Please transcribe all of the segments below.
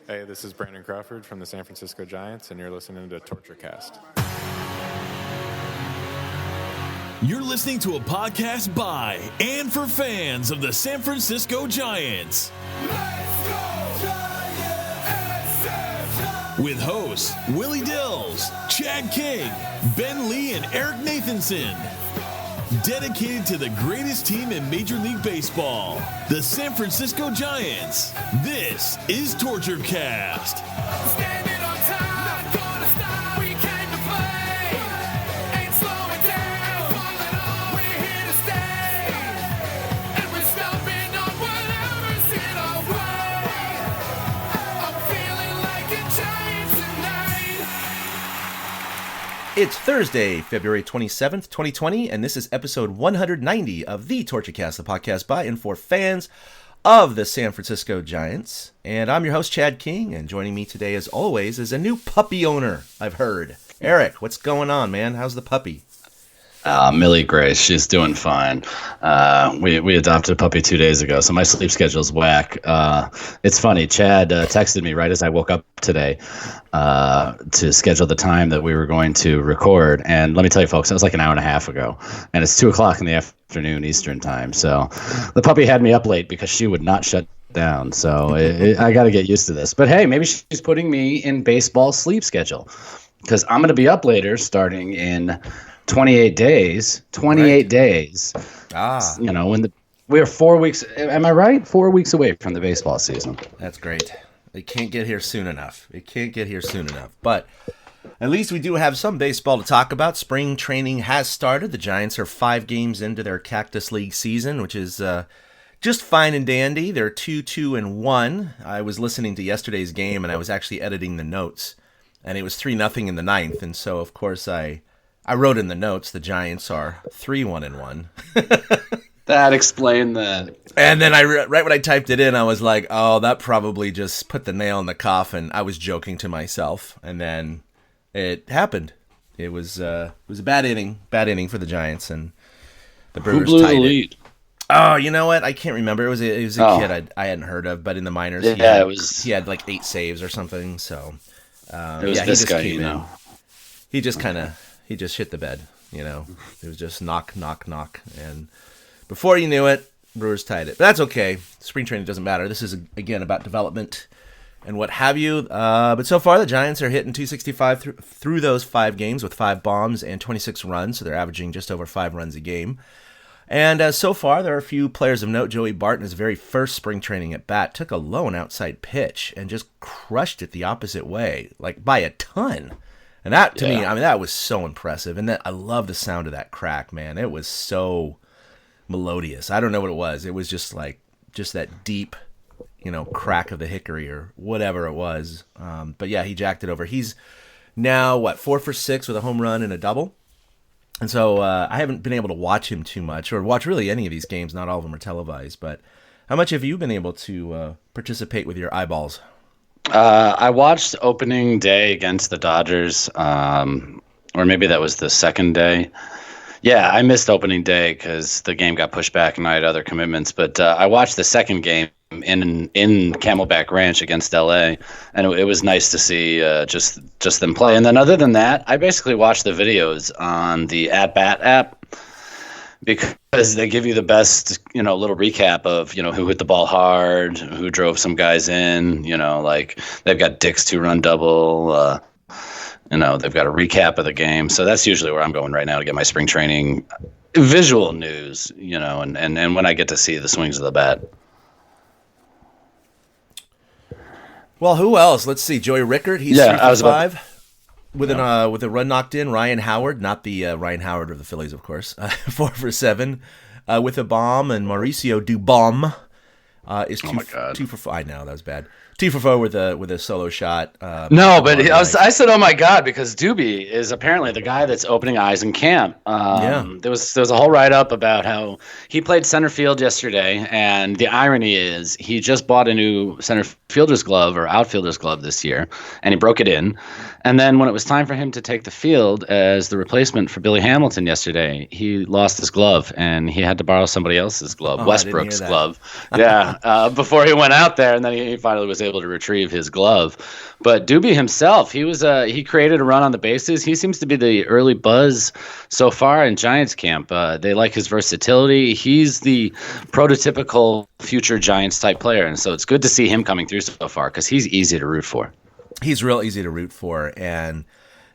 Hey, this is Brandon Crawford from the San Francisco Giants, and you're listening to Torture Cast. You're listening to a podcast by and for fans of the San Francisco Giants. Let's go, Giants! With hosts Willie Dills, Chad King, Ben Lee, and Eric Nathanson. Dedicated to the greatest team in Major League Baseball, the San Francisco Giants. This is Torture Cast. Standing on time, not gonna stop. We came to play, ain't slowing down, falling on, we're here to stay, and we're stomping on whatever's in our way. I'm feeling like a Giant tonight. It's Thursday, February 27th, 2020, and this is episode 190 of the Torture Cast, the podcast by and for fans of the San Francisco Giants. And I'm your host, Chad King, and joining me today, as always, is a new puppy owner, I've heard. Eric, what's going on, man? How's the puppy? Millie Grace, she's doing fine. We adopted a puppy 2 days ago, so my sleep schedule's whack. It's funny, Chad texted me right as I woke up today to schedule the time that we were going to record. And let me tell you, folks, that was like an hour and a half ago. And it's 2 o'clock in the afternoon Eastern time. So the puppy had me up late because she would not shut down. So I got to get used to this. But hey, maybe she's putting me in baseball sleep schedule because I'm going to be up later starting in 28 days. 28 days. You know, we're 4 weeks. Am I right? 4 weeks away from the baseball season. That's great. It can't get here soon enough. But at least we do have some baseball to talk about. Spring training has started. The Giants are 5 games into their Cactus League season, which is just fine and dandy. They're 2-2-1. I was listening to yesterday's game, and I was actually editing the notes, and it was 3-0 in the ninth. And so, of course, I wrote in the notes the Giants are 3-1-1. That explained that. And then right when I typed it in, I was like, oh, that probably just put the nail in the coffin. I was joking to myself, and then it happened. It was a bad inning for the Giants, and the Brewers Who blew tied the lead? It. Oh, you know what? I can't remember. It was a kid I hadn't heard of, but in the minors, he had like 8 saves or something. So it was this guy, you know. He just shit the bed, you know. It was just knock, knock, knock, and before you knew it, Brewers tied it. But that's okay. Spring training doesn't matter. This is, again, about development and what have you. But so far, the Giants are hitting .265 through those 5 games with 5 bombs and 26 runs, so they're averaging just over 5 runs a game. And so far, there are a few players of note. Joey Bart, in his very first spring training at bat, took a low and outside pitch and just crushed it the opposite way, like by a ton. And that, to me, I mean, that was so impressive. And I love the sound of that crack, man. It was so melodious. I don't know what it was. It was just that deep, you know, crack of the hickory or whatever it was. But yeah, he jacked it over. He's now, 4 for 6 with a home run and a double. And so I haven't been able to watch him too much or watch really any of these games. Not all of them are televised. But how much have you been able to participate with your eyeballs? I watched opening day against the Dodgers, or maybe that was the second day. Yeah, I missed opening day because the game got pushed back and I had other commitments. But I watched the second game in Camelback Ranch against LA, and it was nice to see just them play. And then other than that, I basically watched the videos on the At Bat app because they give you the best, you know, little recap of, you know, who hit the ball hard, who drove some guys in, you know, like they've got Dick's 2-run double. You know, they've got a recap of the game. So that's usually where I'm going right now to get my spring training visual news, you know, and when I get to see the swings of the bat. Well, who else? Let's see. Joey Rickard, he's 3 for 5 with a run knocked in. Ryan Howard, not the Ryan Howard of the Phillies, of course, 4 for 7 with a bomb. And Mauricio Dubon is 2 for 5. I know, that was bad. 2 for 4 with a solo shot. No, but I said, "Oh my God," because Doobie is apparently the guy that's opening eyes in camp. There was a whole write up about how he played center field yesterday, and the irony is he just bought a new center fielder's glove or outfielder's glove this year, and he broke it in. And then when it was time for him to take the field as the replacement for Billy Hamilton yesterday, he lost his glove and he had to borrow somebody else's glove, Westbrook's glove. Before he went out there, and then he finally was able able to retrieve his glove. But Doobie himself, he created a run on the bases. He seems to be the early buzz so far in Giants camp. They like his versatility. He's the prototypical future Giants type player, and so it's good to see him coming through so far because he's easy to root for. He's real easy to root for, and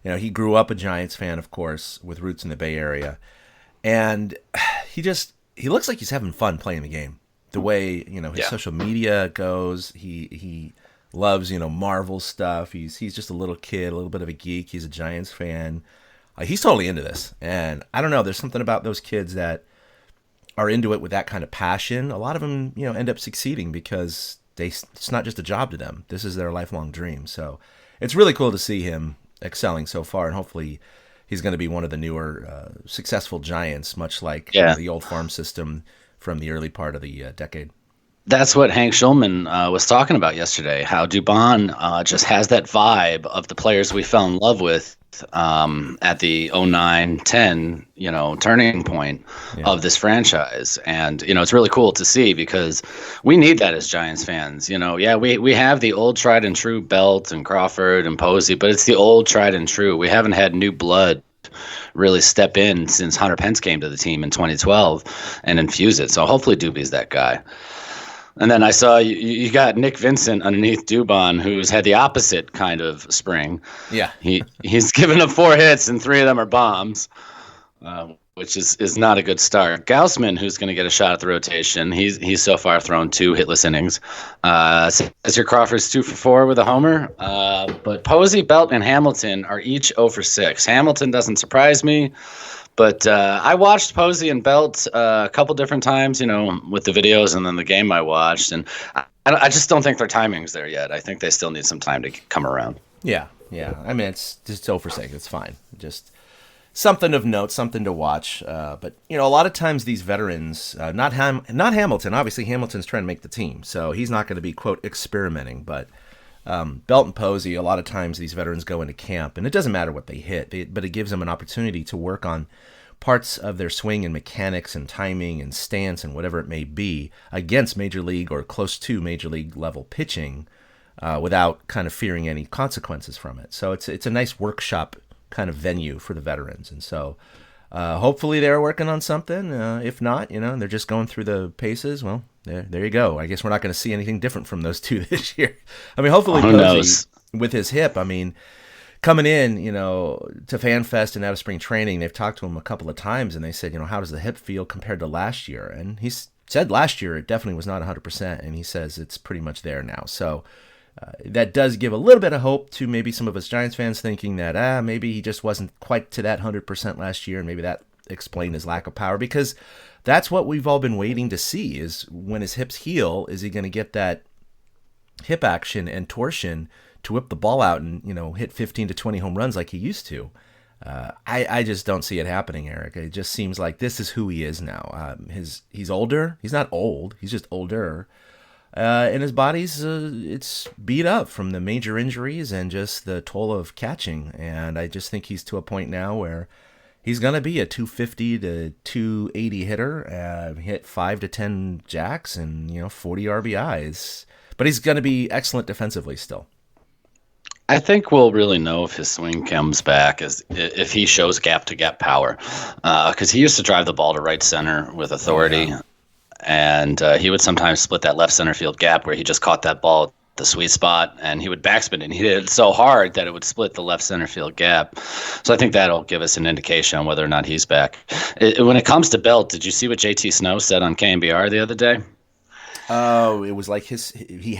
he grew up a Giants fan, of course, with roots in the Bay Area, and he looks like he's having fun playing the game. The way his social media goes, he loves Marvel stuff. He's just a little kid, a little bit of a geek. He's a Giants fan. He's totally into this, and I don't know. There's something about those kids that are into it with that kind of passion. A lot of them, end up succeeding because it's not just a job to them. This is their lifelong dream. So it's really cool to see him excelling so far, and hopefully he's going to be one of the newer successful Giants, much like the old farm system from the early part of the decade. That's what Hank Schulman was talking about yesterday, how Dubon just has that vibe of the players we fell in love with at the 09-10, turning point of this franchise. And, it's really cool to see because we need that as Giants fans. We have the old tried and true Belt and Crawford and Posey, but it's the old tried and true. We haven't had new blood really step in since Hunter Pence came to the team in 2012 and infuse it. So hopefully Doobie's that guy. And then I saw you got Nick Vincent underneath Dubon, who's had the opposite kind of spring. Yeah. He's given up 4 hits and 3 of them are bombs, which is not a good start. Gaussman, who's going to get a shot at the rotation, he's so far thrown 2 hitless innings. As your Crawford's 2 for 4 with a homer. But Posey, Belt, and Hamilton are each 0 for 6. Hamilton doesn't surprise me. But I watched Posey and Belt a couple different times, with the videos and then the game I watched. And I just don't think their timing's there yet. I think they still need some time to come around. Yeah. I mean, it's just 0 for 6. It's fine. Just something of note, something to watch. But, a lot of times these veterans, not Hamilton. Obviously, Hamilton's trying to make the team. So he's not going to be, quote, experimenting. But Belt and Posey, a lot of times these veterans go into camp. And it doesn't matter what they hit, but it gives them an opportunity to work on parts of their swing and mechanics and timing and stance and whatever it may be against major league or close to major league level pitching without kind of fearing any consequences from it. So it's a nice workshop kind of venue for the veterans. And so hopefully they're working on something. If not, they're just going through the paces. Well, there you go. I guess we're not going to see anything different from those 2 this year. I mean, hopefully Posey, with his hip, coming in, to FanFest and out of spring training, they've talked to him a couple of times, and they said, how does the hip feel compared to last year? And he said last year it definitely was not 100%, and he says it's pretty much there now. So that does give a little bit of hope to maybe some of us Giants fans thinking that maybe he just wasn't quite to that 100% last year, and maybe that explained his lack of power, because that's what we've all been waiting to see is when his hips heal, is he going to get that hip action and torsion to whip the ball out and, hit 15 to 20 home runs like he used to. I just don't see it happening, Eric. It just seems like this is who he is now. He's older. He's not old. He's just older. And his body's it's beat up from the major injuries and just the toll of catching. And I just think he's to a point now where he's going to be a 250 to 280 hitter, hit 5 to 10 jacks and, 40 RBIs. But he's going to be excellent defensively still. I think we'll really know if his swing comes back if he shows gap-to-gap power, because he used to drive the ball to right center with authority, and he would sometimes split that left center field gap where he just caught that ball at the sweet spot, and he would backspin it, and he did it so hard that it would split the left center field gap. So I think that'll give us an indication on whether or not he's back. When it comes to Belt, did you see what JT Snow said on KNBR the other day? Oh, it was like he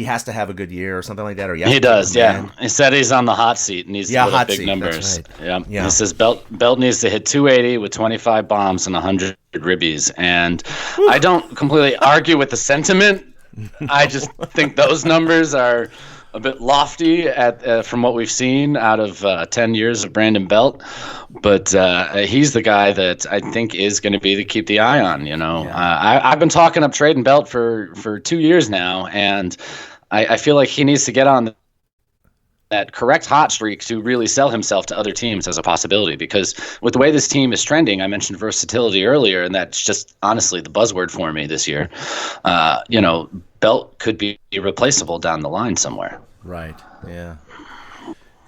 has to have a good year or something like that. Or he does, yeah. He said he's on the hot seat and he's hot big seat, numbers. Right. Yeah. He says Belt needs to hit 280 with 25 bombs and 100 ribbies. And I don't completely argue with the sentiment. I just think those numbers are a bit lofty from what we've seen out of 10 years of Brandon Belt. But he's the guy that I think is going to be to keep the eye on. I've been talking up trading Belt for 2 years now, and I feel like he needs to get on that correct hot streak to really sell himself to other teams as a possibility, because with the way this team is trending, I mentioned versatility earlier, and that's just honestly the buzzword for me this year. Belt could be replaceable down the line somewhere. Right. Yeah.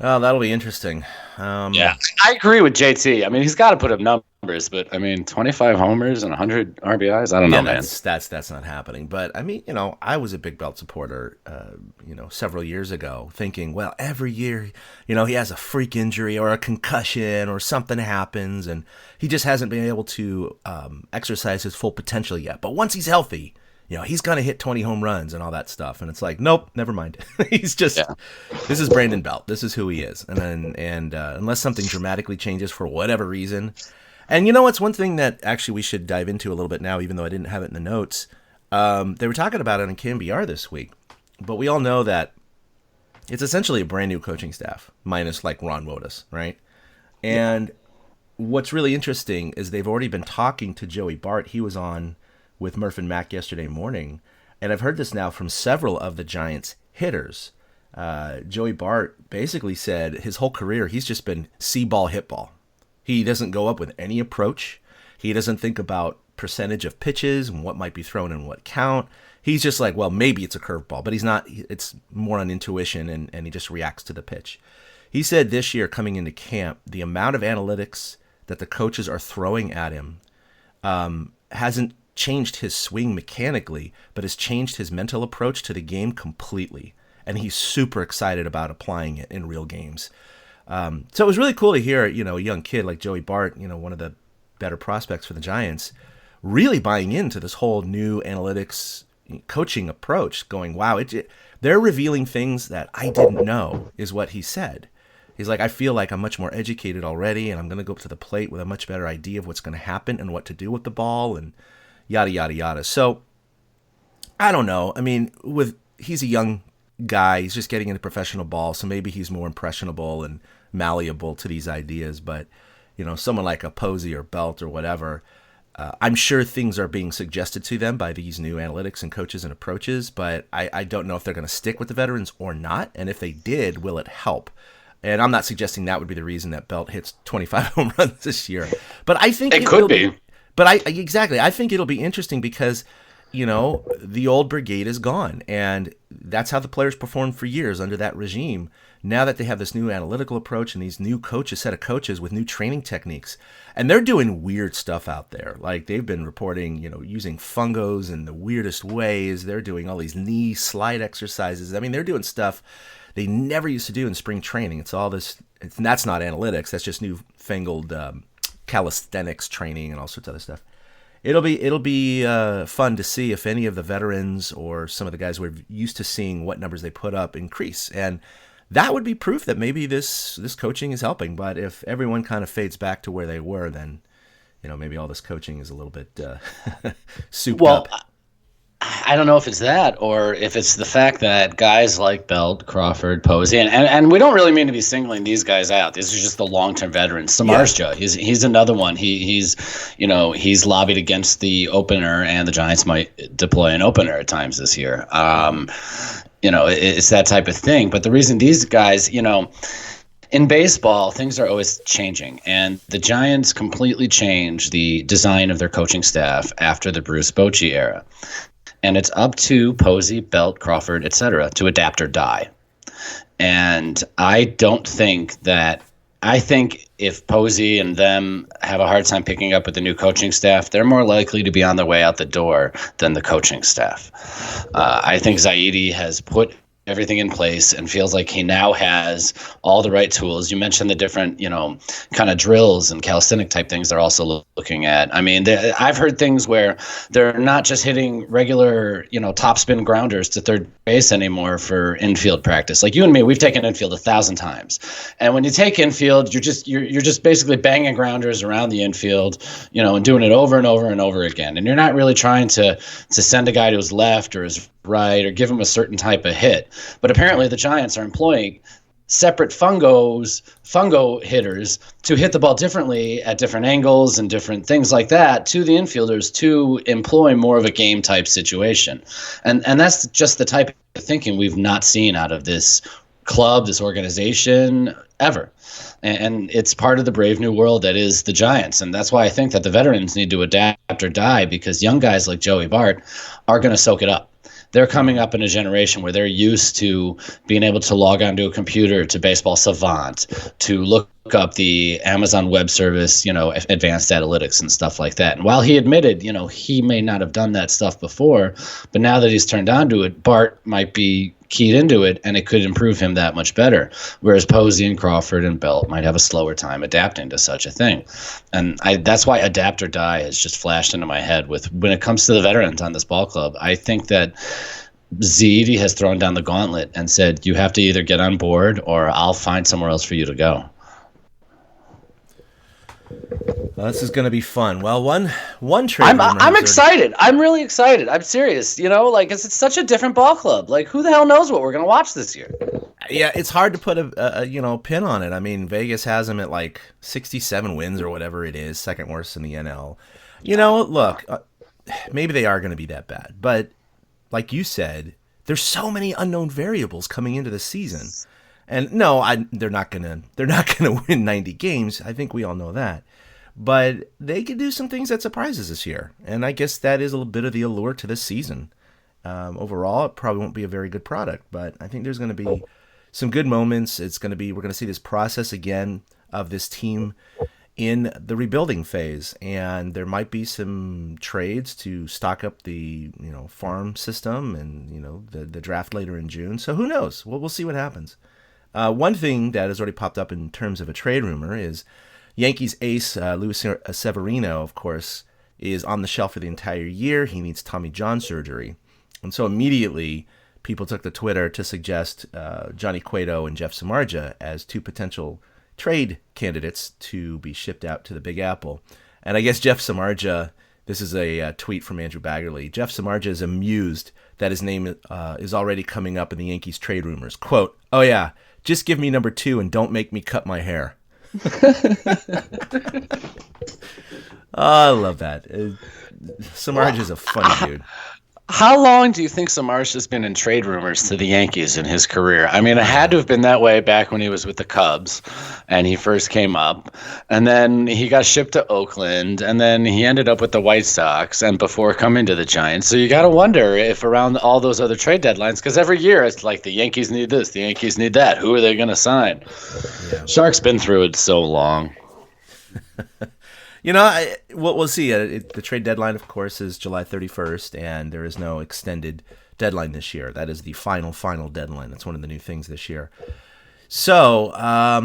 Oh, that'll be interesting. Yeah, I agree with JT. I mean, he's got to put up numbers, but I mean, 25 homers and 100 RBIs. I don't know, man. That's not happening. But I mean, I was a big Belt supporter, several years ago, thinking, well, every year, he has a freak injury or a concussion or something happens, and he just hasn't been able to exercise his full potential yet. But once he's healthy, he's going to hit 20 home runs and all that stuff. And it's like, nope, never mind. He's just, This is Brandon Belt. This is who he is. And unless something dramatically changes for whatever reason. And it's one thing that actually we should dive into a little bit now, even though I didn't have it in the notes. They were talking about it on KMBR this week, but we all know that it's essentially a brand new coaching staff, minus like Ron Wotus, right? And what's really interesting is they've already been talking to Joey Bart. He was on with Murph and Mac yesterday morning, and I've heard this now from several of the Giants hitters. Joey Bart basically said his whole career he's just been see ball, hit ball. He doesn't go up with any approach. He doesn't think about percentage of pitches and what might be thrown in what count. He's just like, well, maybe it's a curveball, but he's not. It's more on intuition, and he just reacts to the pitch. He said this year coming into camp, the amount of analytics that the coaches are throwing at him hasn't changed his swing mechanically, but has changed his mental approach to the game completely. And he's super excited about applying it in real games. So it was really cool to hear, a young kid like Joey Bart, one of the better prospects for the Giants, really buying into this whole new analytics coaching approach, going, wow, they're revealing things that I didn't know, is what he said. He's like, I feel like I'm much more educated already, and I'm going to go up to the plate with a much better idea of what's going to happen and what to do with the ball, and yada, yada, yada. So, I don't know. I mean, he's a young guy. He's just getting into professional ball, so maybe he's more impressionable and malleable to these ideas. But, someone like a Posey or Belt or whatever, I'm sure things are being suggested to them by these new analytics and coaches and approaches, but I don't know if they're going to stick with the veterans or not. And if they did, will it help? And I'm not suggesting that would be the reason that Belt hits 25 home runs this year. But I think it could be. But I think it'll be interesting because, the old brigade is gone. And that's how the players performed for years under that regime. Now that they have this new analytical approach and these new set of coaches with new training techniques, and they're doing weird stuff out there. Like they've been reporting, using fungos in the weirdest ways. They're doing all these knee slide exercises. I mean, they're doing stuff they never used to do in spring training. It's all this, and that's not analytics. That's just newfangled calisthenics training and all sorts of other stuff. It'll be fun to see if any of the veterans or some of the guys we're used to seeing what numbers they put up increase, and that would be proof that maybe this coaching is helping. But if everyone kind of fades back to where they were, then maybe all this coaching is a little bit souped up. I don't know if it's that or if it's the fact that guys like Belt, Crawford, Posey, and we don't really mean to be singling these guys out. This is just the long-term veterans. Samardzija, he's another one. He's lobbied against the opener, and the Giants might deploy an opener at times this year. It's that type of thing. But the reason these guys, in baseball, things are always changing, and the Giants completely changed the design of their coaching staff after the Bruce Bochy era. And it's up to Posey, Belt, Crawford, etc. to adapt or die. And I think if Posey and them have a hard time picking up with the new coaching staff, they're more likely to be on their way out the door than the coaching staff. I think Zaidi has put everything in place and feels like he now has all the right tools. You mentioned the different, kind of drills and calisthenic type things they're also looking at. I mean, I've heard things where they're not just hitting regular, top spin grounders to third base anymore for infield practice. Like you and me, we've taken infield 1,000 times. And when you take infield, you're just basically banging grounders around the infield, and doing it over and over and over again. And you're not really trying to send a guy to his left or his right or give him a certain type of hit. But apparently the Giants are employing separate fungo hitters to hit the ball differently at different angles and different things like that to the infielders to employ more of a game type situation. And that's just the type of thinking we've not seen out of this club, this organization ever. And it's part of the brave new world that is the Giants. And that's why I think that the veterans need to adapt or die, because young guys like Joey Bart are going to soak it up. they're coming up in a generation where they're used to being able to log onto a computer, to Baseball Savant, to look up the Amazon Web Service, advanced analytics and stuff like that. And while he admitted, he may not have done that stuff before, but now that he's turned on to it, Bart might be keyed into it, and it could improve him that much better. Whereas Posey and Crawford and Belt might have a slower time adapting to such a thing. And that's why adapt or die has just flashed into my head when it comes to the veterans on this ball club. I think that Zede has thrown down the gauntlet and said, you have to either get on board or I'll find somewhere else for you to go. Well, this is going to be fun. Well, one trade. I'm excited. I'm really excited. I'm serious. It's such a different ball club. Like, who the hell knows what we're going to watch this year? Yeah, it's hard to put a pin on it. I mean, Vegas has him at like 67 wins or whatever it is, second worst in the NL. Look, maybe they are going to be that bad, but like you said, there's so many unknown variables coming into the season. And no, they're not gonna win 90 games. I think we all know that. But they could do some things that surprise us this year, and I guess that is a little bit of the allure to this season. Overall, it probably won't be a very good product, but I think there's going to be some good moments. We're going to see this process again of this team in the rebuilding phase, and there might be some trades to stock up the farm system and the draft later in June. So who knows? We'll see what happens. One thing that has already popped up in terms of a trade rumor is Yankees ace Luis Severino, of course, is on the shelf for the entire year. He needs Tommy John surgery. And so immediately people took to Twitter to suggest Johnny Cueto and Jeff Samardzija as two potential trade candidates to be shipped out to the Big Apple. And I guess Jeff Samardzija, this is a tweet from Andrew Baggerly, Jeff Samardzija is amused that his name is already coming up in the Yankees trade rumors. Quote, "Oh yeah, just give me number 2 and don't make me cut my hair." I love that. Samardzija's a funny dude. How long do you think Samardzija's been in trade rumors to the Yankees in his career? I mean, it had to have been that way back when he was with the Cubs and he first came up. And then he got shipped to Oakland, and then he ended up with the White Sox and before coming to the Giants. So you got to wonder if around all those other trade deadlines, because every year it's like the Yankees need this, the Yankees need that. Who are they going to sign? Yeah. Shark's been through it so long. We'll see. The trade deadline, of course, is July 31st, and there is no extended deadline this year. That is the final deadline. That's one of the new things this year. So, I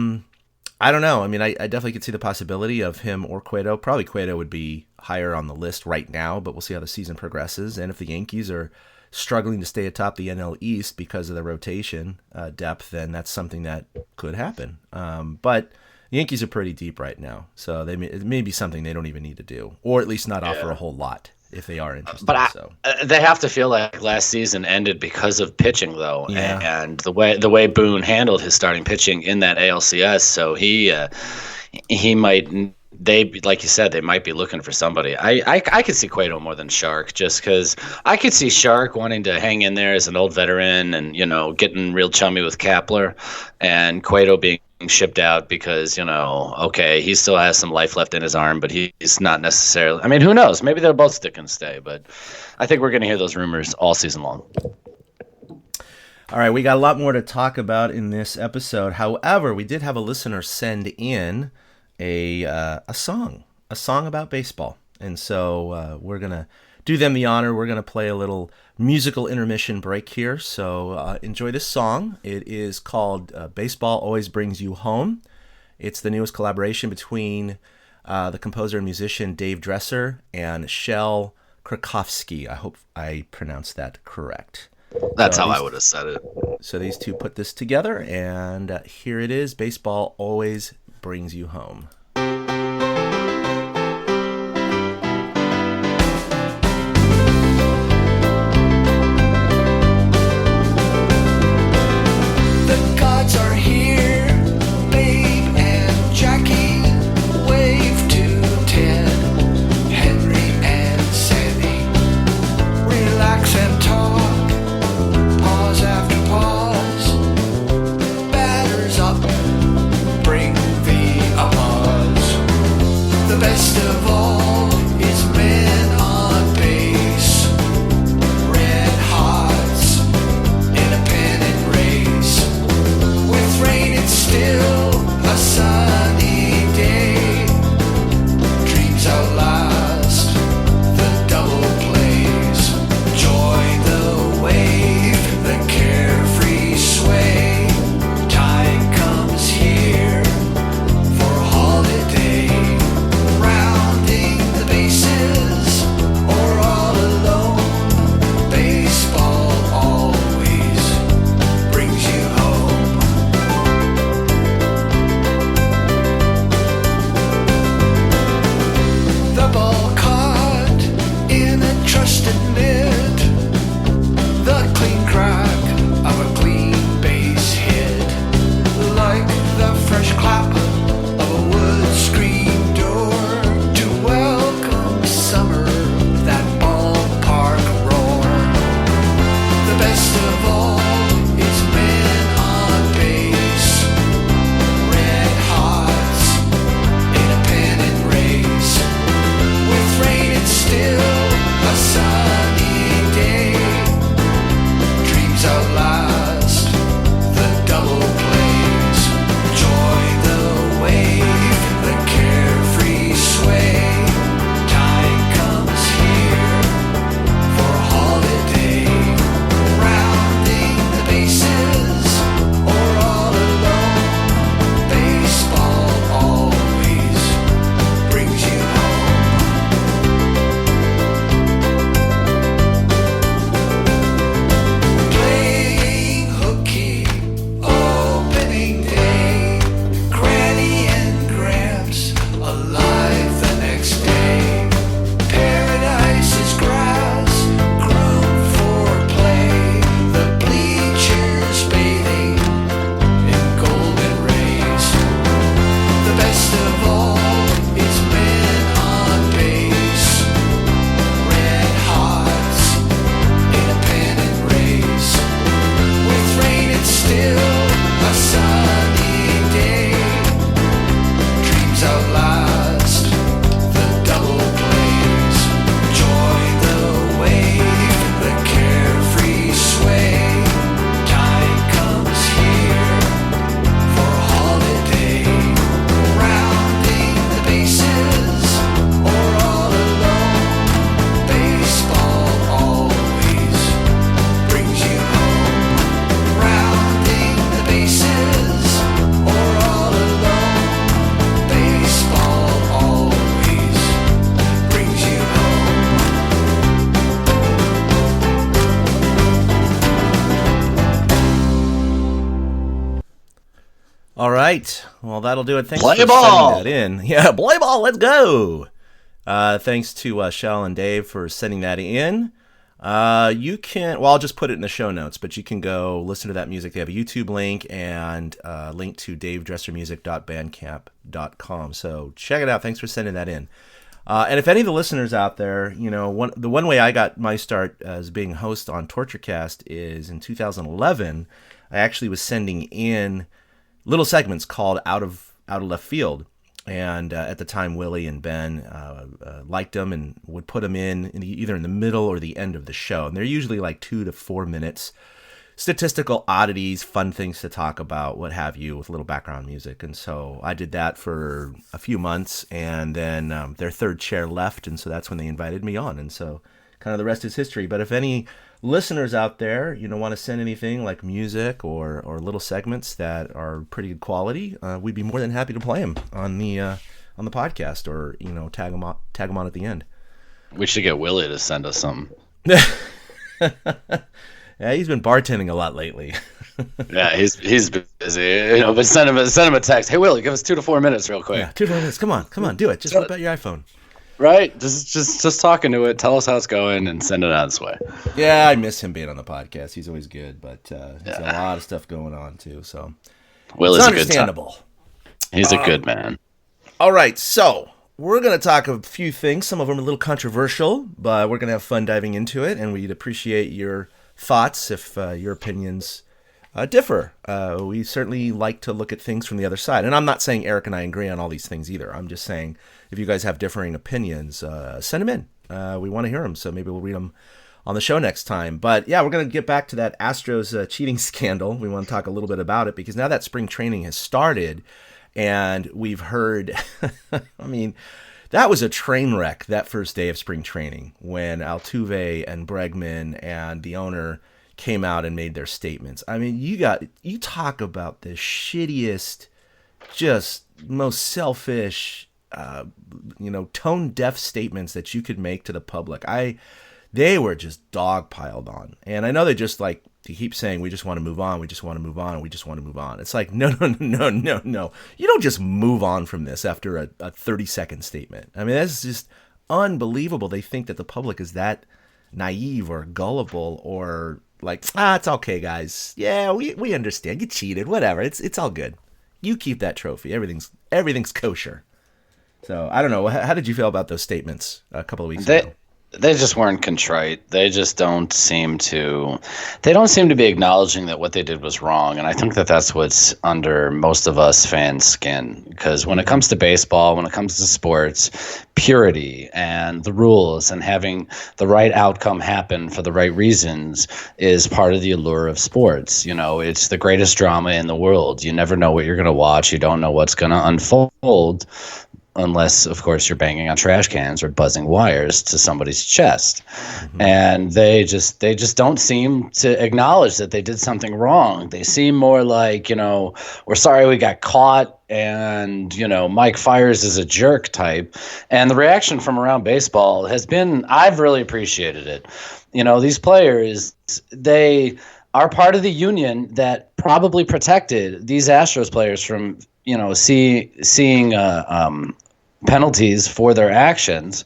don't know. I mean, I definitely could see the possibility of him or Cueto. Probably Cueto would be higher on the list right now, but we'll see how the season progresses. And if the Yankees are struggling to stay atop the NL East because of the rotation depth, then that's something that could happen. But the Yankees are pretty deep right now, so it may be something they don't even need to do, or at least not offer a whole lot if they are interested. But they have to feel like last season ended because of pitching, though, and the way Boone handled his starting pitching in that ALCS. So he might. Like you said, they might be looking for somebody. I could see Cueto more than Shark, just because I could see Shark wanting to hang in there as an old veteran and getting real chummy with Kapler, and Cueto being shipped out because okay, he still has some life left in his arm, but he's not necessarily. I mean, who knows? Maybe they'll both stick and stay, but I think we're going to hear those rumors all season long. All right, we got a lot more to talk about in this episode. However, we did have a listener send in a song about baseball, and so we're gonna do them the honor. We're gonna play a little musical intermission break here, so enjoy this song. It is called "Baseball Always Brings You Home." It's the newest collaboration between the composer and musician Dave Dresser and Shel Krakofsky. I hope I pronounced that correct. That's how I would have said it. So these two put this together, and here it is. Baseball Always Brings You Home. The gods are here, Babe and Jackie, wave to Ted, Henry and Sandy, relax and talk, pause after pause, batters up, bring the applause. All right. Well, that'll do it. Thanks Play for ball! sending that in. Yeah, play ball. Let's go. Thanks to Shel and Dave for sending that in. You can, well, I'll just put it in the show notes, but you can go listen to that music. They have a YouTube link and a link to davedressermusic.bandcamp.com. So check it out. Thanks for sending that in. And if any of the listeners out there, the one way I got my start as being host on TortureCast is in 2011. I actually was sending in little segments called Out of Left Field. And at the time, Willie and Ben liked them and would put them either in the middle or the end of the show. And they're usually like 2 to 4 minutes. Statistical oddities, fun things to talk about, what have you, with a little background music. And so I did that for a few months, and then their third chair left, and so that's when they invited me on. And so kind of the rest is history. But if any listeners out there, want to send anything like music or little segments that are pretty good quality, we'd be more than happy to play them on the podcast, or tag them on at the end. We should get Willie to send us something. Yeah, he's been bartending a lot lately. Yeah, he's busy, but send him a text. Hey, Willie, give us 2 to 4 minutes real quick. Yeah, 2 to 4 minutes. Come on, do it. Just whip out your iPhone. Right, just talking to it. Tell us how it's going and send it on its way. Yeah, I miss him being on the podcast. He's always good, but he's got a lot of stuff going on too. So Willie's it's a good understandable. He's a good man. All right, so we're going to talk a few things. Some of them are a little controversial, but we're going to have fun diving into it, and we'd appreciate your thoughts if your opinions differ. We certainly like to look at things from the other side. And I'm not saying Eric and I agree on all these things either. I'm just saying if you guys have differing opinions, send them in. We want to hear them, so maybe we'll read them on the show next time. But yeah, we're going to get back to that Astros cheating scandal. We want to talk a little bit about it because now that spring training has started and we've heard, I mean, that was a train wreck, that first day of spring training, when Altuve and Bregman and the owner came out and made their statements. I mean, you talk about the shittiest, just most selfish, tone-deaf statements that you could make to the public. They were just dogpiled on. And I know they just they keep saying, we just want to move on, we just want to move on, we just want to move on. It's like, no. You don't just move on from this after a 30-second statement. I mean, that's just unbelievable. They think that the public is that naive or gullible or like, it's okay, guys. Yeah, we understand. You cheated, whatever. It's all good. You keep that trophy. Everything's kosher. So, I don't know. How did you feel about those statements a couple of weeks ago? They just weren't contrite. They just don't seem to be acknowledging that what they did was wrong. And I think that that's what's under most of us fans' skin. Because when it comes to baseball, when it comes to sports, purity and the rules and having the right outcome happen for the right reasons is part of the allure of sports. It's the greatest drama in the world. You never know what you're going to watch. You don't know what's going to unfold. Unless, of course, you're banging on trash cans or buzzing wires to somebody's chest. Mm-hmm. And they just don't seem to acknowledge that they did something wrong. They seem more like, we're sorry we got caught and, Mike Fiers is a jerk type. And the reaction from around baseball has been, I've really appreciated it. These players, they are part of the union that probably protected these Astros players from seeing penalties for their actions.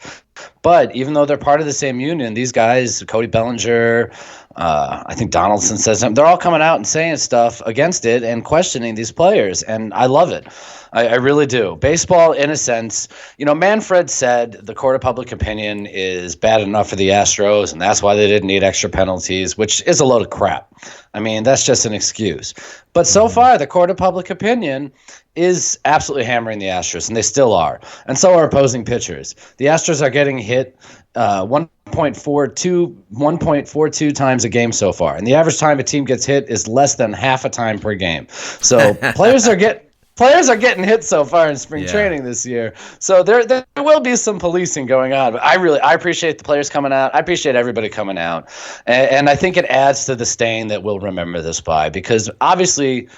But even though they're part of the same union, these guys, Cody Bellinger, I think Donaldson says something, they're all coming out and saying stuff against it and questioning these players. And I love it. I really do. Baseball, in a sense, Manfred said the court of public opinion is bad enough for the Astros, and that's why they didn't need extra penalties, which is a load of crap. I mean, that's just an excuse. But so far, the court of public opinion is absolutely hammering the Astros, and they still are. And so are opposing pitchers. The Astros are getting hit 1.42 times a game so far. And the average time a team gets hit is less than half a time per game. So players are getting hit so far in spring training this year. So there will be some policing going on. But I appreciate the players coming out. I appreciate everybody coming out. And I think it adds to the stain that we'll remember this by. Because obviously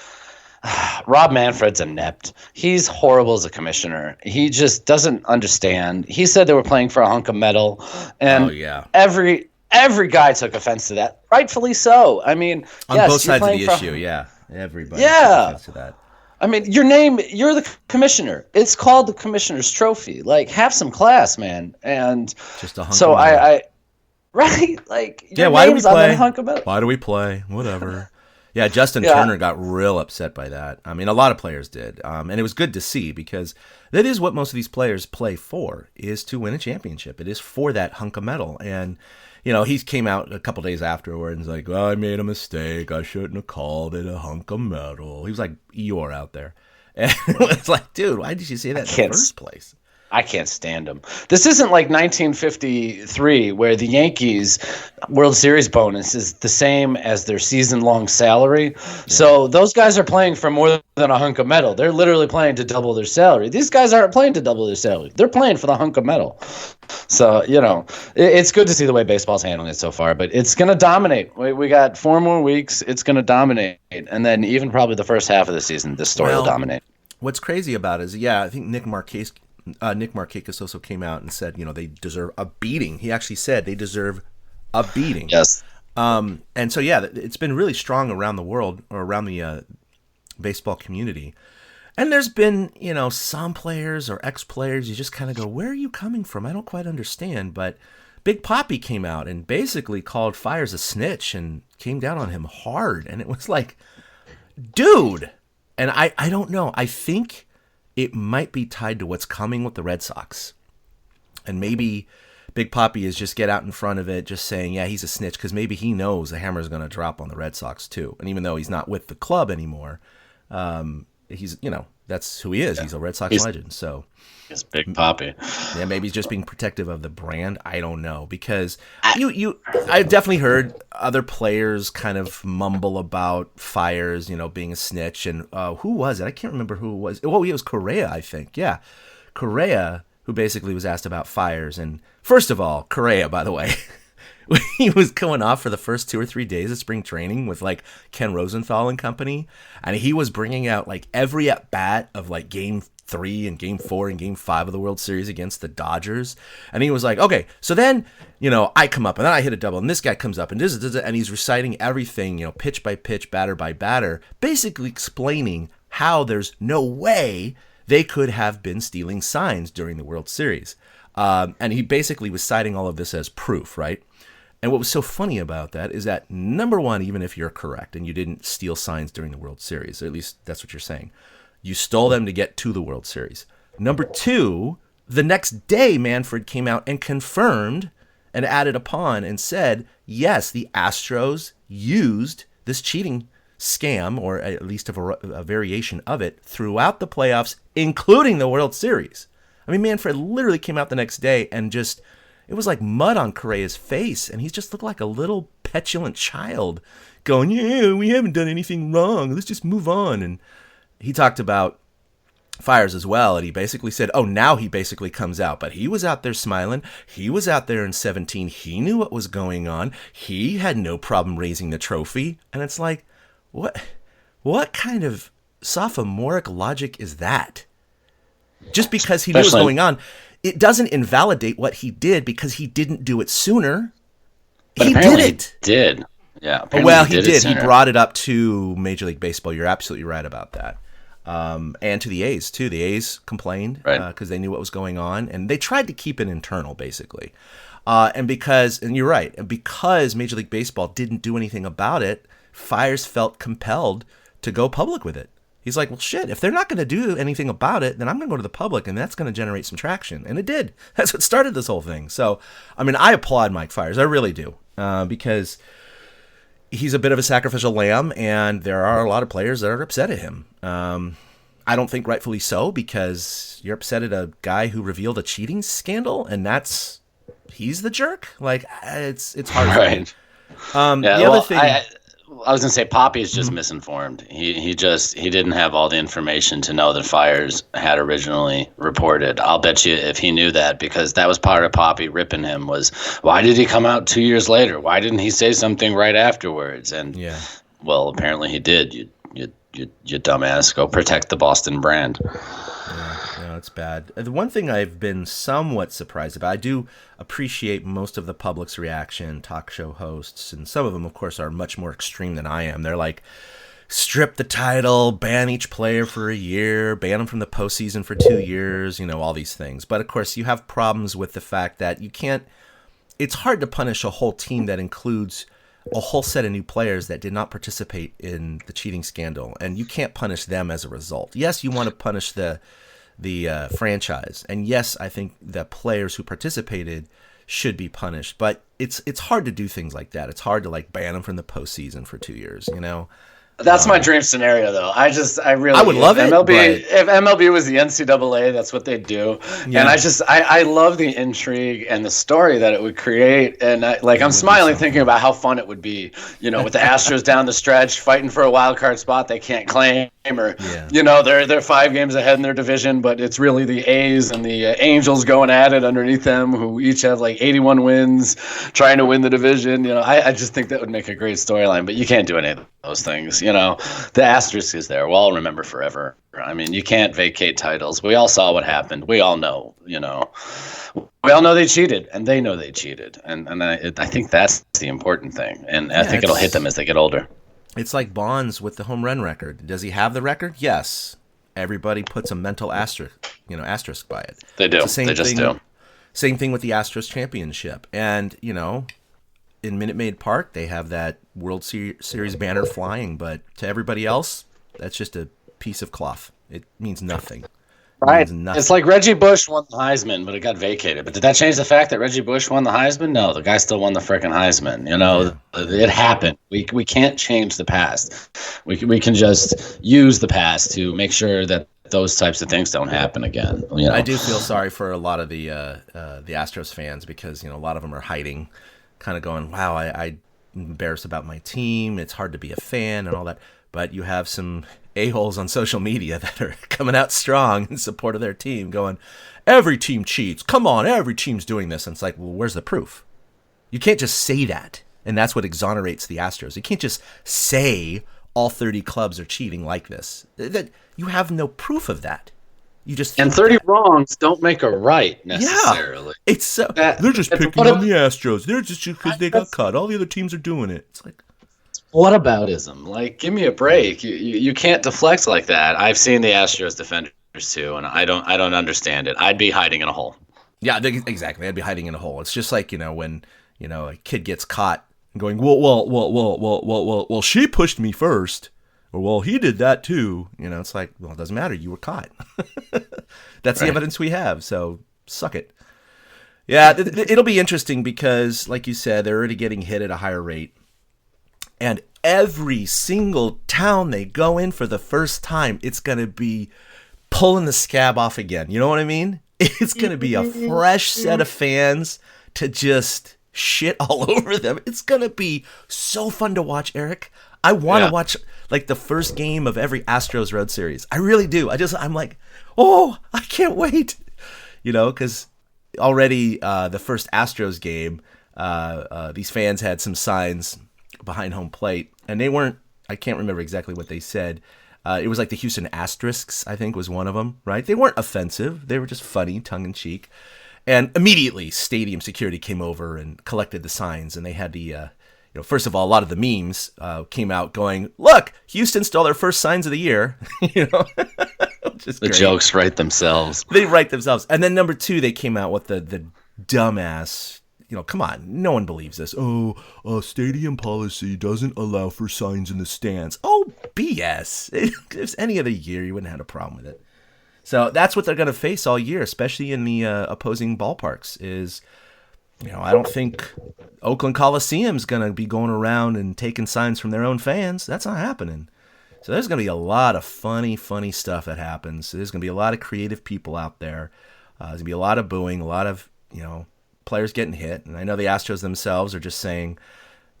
Rob Manfred's inept. He's horrible as a commissioner. He just doesn't understand. He said they were playing for a hunk of metal. And every guy took offense to that. Rightfully so. I mean, on both sides of the issue, everybody took offense to that. I mean, you're the commissioner. It's called the commissioner's trophy. Like, have some class, man. And Just a hunk so of metal. I right? Like, your why do we name's on play? that hunk of metal. Why do we play? Whatever. Yeah, Justin Yeah. Turner got real upset by that. I mean, a lot of players did. And it was good to see because that is what most of these players play for, is to win a championship. It is for that hunk of metal. And, you know, he came out a couple days afterwards and was like, well, I made a mistake. I shouldn't have called it a hunk of metal. He was like Eeyore out there. And it was like, dude, why did you say that in the first place? I can't stand him. This isn't like 1953 where the Yankees World Series bonus is the same as their season-long salary. So those guys are playing for more than a hunk of metal. They're literally playing to double their salary. These guys aren't playing to double their salary. They're playing for the hunk of metal. So, you know, it's good to see the way baseball's handling it so far, but it's going to dominate. We got 4 more weeks. It's going to dominate. And then even probably the first half of the season, this story will dominate. What's crazy about it is, I think Nick Markakis also came out and said, you know, they deserve a beating. He actually said they deserve a beating. Yes. And so, it's been really strong around the world, or around the baseball community. And there's been, you know, some players or ex-players, you just kind of go, where are you coming from? I don't quite understand. But Big Papi came out and basically called Fires a snitch and came down on him hard. And it was like, dude. And I don't know. I think it might be tied to what's coming with the Red Sox. And maybe Big Papi is just get out in front of it, just saying, yeah, he's a snitch, because maybe he knows the hammer's going to drop on the Red Sox too. And even though he's not with the club anymore, he's, you know, that's who he is. Yeah. He's a Red Sox legend. So it's Big Papi. Yeah, maybe he's just being protective of the brand. I don't know, because I've definitely heard other players kind of mumble about Fires, you know, being a snitch. And who was it? I can't remember who it was. Oh, it was Correa, I think. Yeah, Correa, who basically was asked about Fires. And first of all, Correa, by the way, he was going off for the first 2 or 3 days of spring training with like Ken Rosenthal and company, and he was bringing out like every at bat of like Game 3 and Game 4 and Game 5 of the World Series against the Dodgers. And he was like, okay, so then, you know, I come up and then I hit a double and this guy comes up and and he's reciting everything, you know, pitch by pitch, batter by batter, basically explaining how there's no way they could have been stealing signs during the World Series. And he basically was citing all of this as proof, right? And what was so funny about that is that, number one, even if you're correct and you didn't steal signs during the World Series, or at least that's what you're saying, you stole them to get to the World Series. Number two, the next day, Manfred came out and confirmed and added upon and said, yes, the Astros used this cheating scam, or at least a variation of it, throughout the playoffs, including the World Series. I mean, Manfred literally came out the next day and just, it was like mud on Correa's face, and he just looked like a little petulant child going, yeah, we haven't done anything wrong. Let's just move on. And he talked about Fires as well, and he basically said, oh, now he basically comes out. But he was out there smiling. He was out there in 17. He knew what was going on. He had no problem raising the trophy. And it's like, what kind of sophomoric logic is that? Just because he knew what was going on, it doesn't invalidate what he did because he didn't do it sooner. But he did it. He did. Yeah. Well, he did. He brought it up to Major League Baseball. You're absolutely right about that. And to the A's, too. The A's complained because they knew what was going on. And they tried to keep it internal, basically. And you're right, and because Major League Baseball didn't do anything about it, Fires felt compelled to go public with it. He's like, well, shit, if they're not going to do anything about it, then I'm going to go to the public, and that's going to generate some traction. And it did. That's what started this whole thing. So, I mean, I applaud Mike Fires. I really do. Because he's a bit of a sacrificial lamb, and there are a lot of players that are upset at him. I don't think rightfully so, because you're upset at a guy who revealed a cheating scandal, and he's the jerk? Like, it's hard. Right. The other thing... I was gonna say Papi is just misinformed. He didn't have all the information to know that Fires had originally reported. I'll bet you if he knew that, because that was part of Papi ripping him, was why did he come out 2 years later? Why didn't he say something right afterwards? And well, apparently he did. You dumbass, go protect the Boston brand. Yeah, it's bad. The one thing I've been somewhat surprised about, I do appreciate most of the public's reaction, talk show hosts, and some of them, of course, are much more extreme than I am. They're like, strip the title, ban each player for a year, ban them from the postseason for 2 years, all these things. But of course, you have problems with the fact that you can't. It's hard to punish a whole team that includes a whole set of new players that did not participate in the cheating scandal, and you can't punish them as a result. Yes, you want to punish the franchise, and yes, I think the players who participated should be punished. But it's hard to do things like that. It's hard to ban them from the postseason for 2 years. That's my dream scenario, though. I would love it. If MLB was the NCAA, that's what they'd do. Yeah. And I love the intrigue and the story that it would create. And I'm smiling thinking about how fun it would be, with the Astros down the stretch fighting for a wild card spot they can't claim, or they're 5 games ahead in their division, but it's really the A's and the Angels going at it underneath them, who each have 81 wins, trying to win the division. I just think that would make a great storyline. But you can't do any of those things. The asterisk is there. We'll all remember forever. I mean, you can't vacate titles. We all saw what happened. We all know, we all know they cheated, and they know they cheated. And I think that's the important thing. And I think it'll hit them as they get older. It's like Bonds with the home run record. Does he have the record? Yes. Everybody puts a mental asterisk by it. They do. They just do. Same thing with the Astros championship. And, in Minute Maid Park, they have that World Series banner flying, but to everybody else, that's just a piece of cloth. It means nothing. Right. It's like Reggie Bush won the Heisman, but it got vacated. But did that change the fact that Reggie Bush won the Heisman? No, the guy still won the frickin' Heisman. It happened. We can't change the past. We can just use the past to make sure that those types of things don't happen again. I do feel sorry for a lot of the Astros fans, because a lot of them are hiding, kind of going, wow, I'm embarrassed about my team. It's hard to be a fan and all that. But you have some a-holes on social media that are coming out strong in support of their team, going, every team cheats. Come on, every team's doing this. And it's like, well, where's the proof? You can't just say that. And that's what exonerates the Astros. You can't just say all 30 clubs are cheating like this. You have no proof of that. And 30 wrongs don't make a right necessarily. Yeah, it's they're just picking on the Astros. They're just because they got cut. All the other teams are doing it. It's like, whataboutism? Give me a break. You can't deflect like that. I've seen the Astros defenders too, and I don't understand it. I'd be hiding in a hole. Yeah, exactly. I'd be hiding in a hole. It's just like when a kid gets caught and going, well, she pushed me first. Or, well, he did that too. It's like, well, it doesn't matter. You were caught. That's the evidence we have. So suck it. Yeah, it'll be interesting because, like you said, they're already getting hit at a higher rate. And every single town they go in for the first time, it's going to be pulling the scab off again. You know what I mean? It's going to be a fresh set of fans to just shit all over them. It's going to be so fun to watch, Eric. I want to watch the first game of every Astros Road Series. I really do. I'm like, oh, I can't wait. Because already the first Astros game, these fans had some signs behind home plate, and they weren't, I can't remember exactly what they said. It was like the Houston Asterisks, I think, was one of them, right? They weren't offensive. They were just funny, tongue-in-cheek. And immediately, stadium security came over and collected the signs, and they had the... first of all, a lot of the memes came out going, look, Houston stole their first signs of the year. The jokes write themselves. They write themselves. And then number 2, they came out with the dumbass, come on, no one believes this. Oh, stadium policy doesn't allow for signs in the stands. Oh, BS. If it was any other year, you wouldn't have had a problem with it. So that's what they're going to face all year, especially in the opposing ballparks is... I don't think Oakland Coliseum's going to be going around and taking signs from their own fans. That's not happening. So there's going to be a lot of funny stuff that happens. There's going to be a lot of creative people out there. There's going to be a lot of booing, a lot of, players getting hit. And I know the Astros themselves are just saying,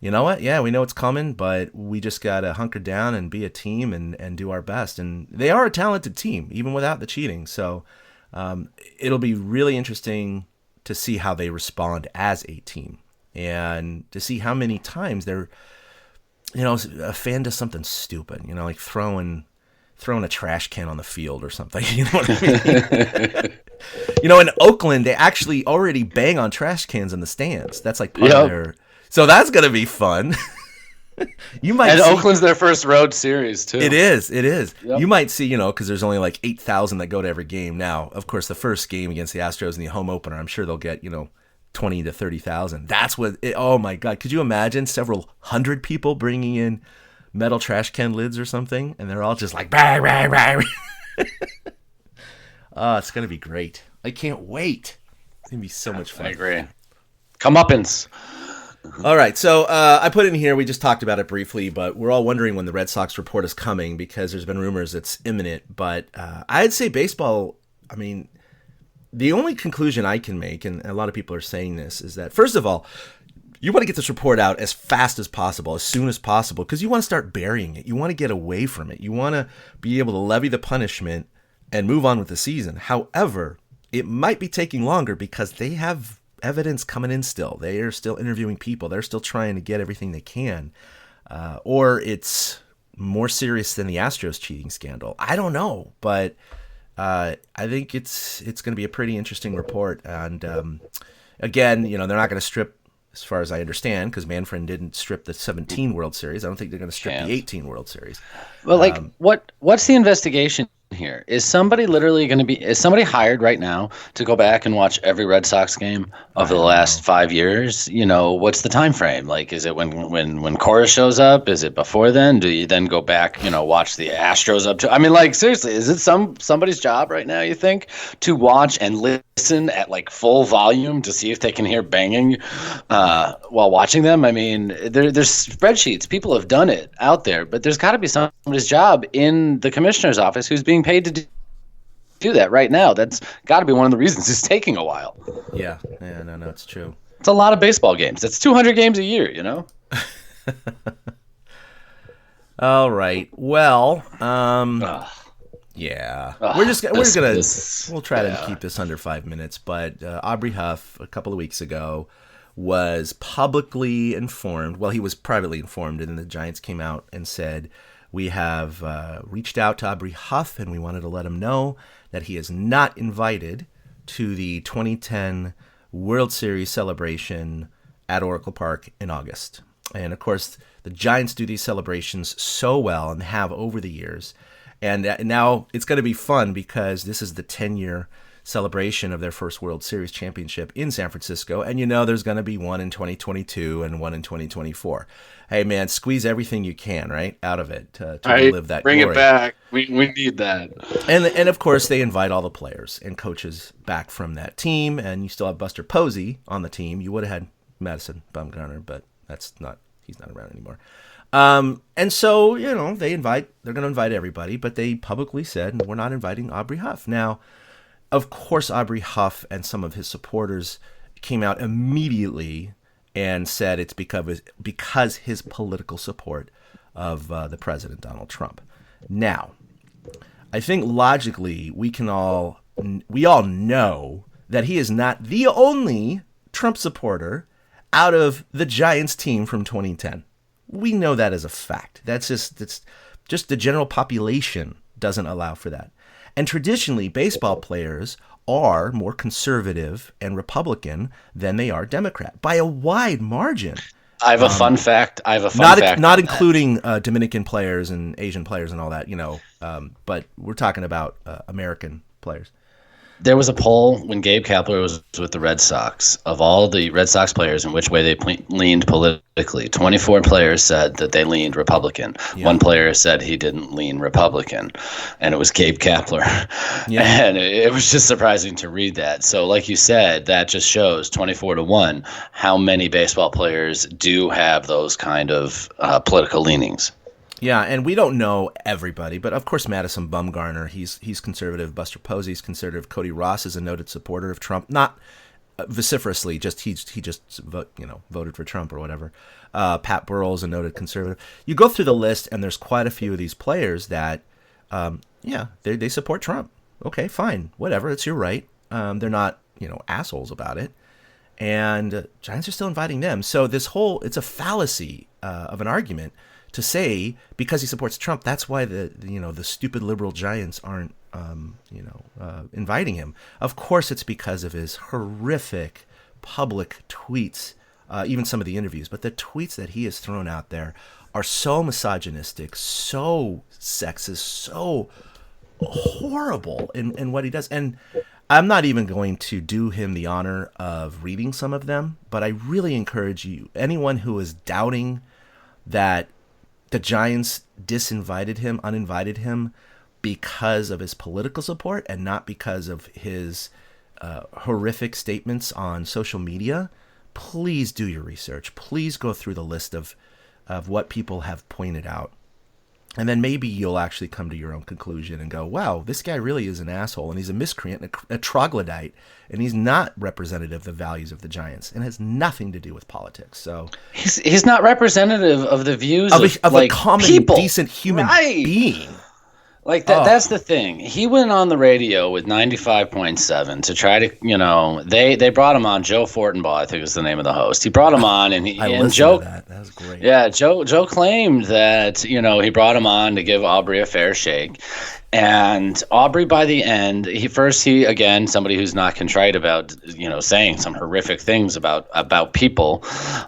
you know what? Yeah, we know it's coming, but we just got to hunker down and be a team and do our best. And they are a talented team, even without the cheating. So it'll be really interesting to see how they respond as a team and to see how many times they're, a fan does something stupid, like throwing a trash can on the field or something. You know what I mean? In Oakland, they actually already bang on trash cans in the stands. That's like part of their, so that's going to be fun. You might And see, Oakland's their first road series too. It is. Yep. You might see, because there's only like 8,000 that go to every game. Now, of course, the first game against the Astros in the home opener, I'm sure they'll get, 20 to 30,000. That's what. Oh my God! Could you imagine several hundred people bringing in metal trash can lids or something, and they're all just like, bah, bah, bah. Oh, it's gonna be great. I can't wait. It's gonna be so much fun. I agree. Comeuppance. All right, so I put in here, we just talked about it briefly, but we're all wondering when the Red Sox report is coming because there's been rumors it's imminent. But I'd say baseball, the only conclusion I can make, and a lot of people are saying this, is that, first of all, you want to get this report out as fast as possible, as soon as possible, because you want to start burying it. You want to get away from it. You want to be able to levy the punishment and move on with the season. However, it might be taking longer because they have evidence coming in still. They are still interviewing people. They're still trying to get everything they can. Or it's more serious than the Astros cheating scandal. I don't know, but I think it's going to be a pretty interesting report. And again, they're not going to strip, as far as I understand, because Manfred didn't strip the 17 World Series. I don't think they're going to strip the 18 World Series. Well, what's the investigation here? Is somebody is somebody hired right now to go back and watch every Red Sox game of the last 5 years? What's the time frame? Like, is it when Cora shows up? Is it before then? Do you then go back, watch the Astros up to? Seriously, is it somebody's job right now, you think, to watch and listen at like full volume to see if they can hear banging while watching them? There's spreadsheets. People have done it out there, but there's got to be somebody's job in the commissioner's office who's being paid to do that right now. That's got to be one of the reasons it's taking a while. Yeah, no, it's true. It's a lot of baseball games. That's 200 games a year, All right. Well, yeah, we'll try to keep this under 5 minutes. But Aubrey Huff, a couple of weeks ago, was publicly informed. Well, he was privately informed, and then the Giants came out and said, we have reached out to Aubrey Huff, and we wanted to let him know that he is not invited to the 2010 World Series celebration at Oracle Park in August. And, of course, the Giants do these celebrations so well and have over the years. And now it's going to be fun because this is the 10-year celebration of their first World Series championship in San Francisco. And there's going to be one in 2022 and one in 2024. Hey, man, squeeze everything you can, right, out of it to relive that Bring glory. it back. We need that. And of course, they invite all the players and coaches back from that team. And you still have Buster Posey on the team. You would have had Madison Bumgarner, but he's not around anymore. And so, they're going to invite everybody, but they publicly said, we're not inviting Aubrey Huff. Now, of course, Aubrey Huff and some of his supporters came out immediately and said it's because his political support of the president, Donald Trump. Now, I think logically we all know that he is not the only Trump supporter out of the Giants team from 2010. We know that as a fact. It's just the general population doesn't allow for that. And traditionally, baseball players are more conservative and Republican than they are Democrat by a wide margin. I have a fun fact. Not including Dominican players and Asian players and all that, but we're talking about American players. There was a poll when Gabe Kapler was with the Red Sox of all the Red Sox players and which way they leaned politically. 24 players said that they leaned Republican. Yeah. One player said he didn't lean Republican, and it was Gabe Kapler. Yeah. And it was just surprising to read that. So like you said, that just shows 24-1 how many baseball players do have those kind of political leanings. Yeah, and we don't know everybody, but of course Madison Bumgarner, he's conservative. Buster Posey's conservative. Cody Ross is a noted supporter of Trump, not vociferously, just he just voted for Trump or whatever. Pat Burrell's a noted conservative. You go through the list, and there's quite a few of these players that, they support Trump. Okay, fine, whatever, it's your right. They're not assholes about it, and Giants are still inviting them. So it's a fallacy of an argument to say because he supports Trump, that's why the stupid liberal Giants aren't inviting him. Of course, it's because of his horrific public tweets, even some of the interviews. But the tweets that he has thrown out there are so misogynistic, so sexist, so horrible in what he does. And I'm not even going to do him the honor of reading some of them, but I really encourage you, anyone who is doubting that the Giants uninvited him because of his political support and not because of his horrific statements on social media, please do your research. Please go through the list of what people have pointed out. And then maybe you'll actually come to your own conclusion and go, wow, this guy really is an asshole, and he's a miscreant, a troglodyte, and he's not representative of the values of the Giants, and has nothing to do with politics. So he's not representative of the views of a common, people. Decent human being. Like that's the thing. He went on the radio with 95.7 to try to, they brought him on. Joe Fortenbaugh, I think was the name of the host. He brought him on, and Joe. That was great. Yeah, Joe claimed that he brought him on to give Aubrey a fair shake, and Aubrey by the end, he again somebody who's not contrite about saying some horrific things about people,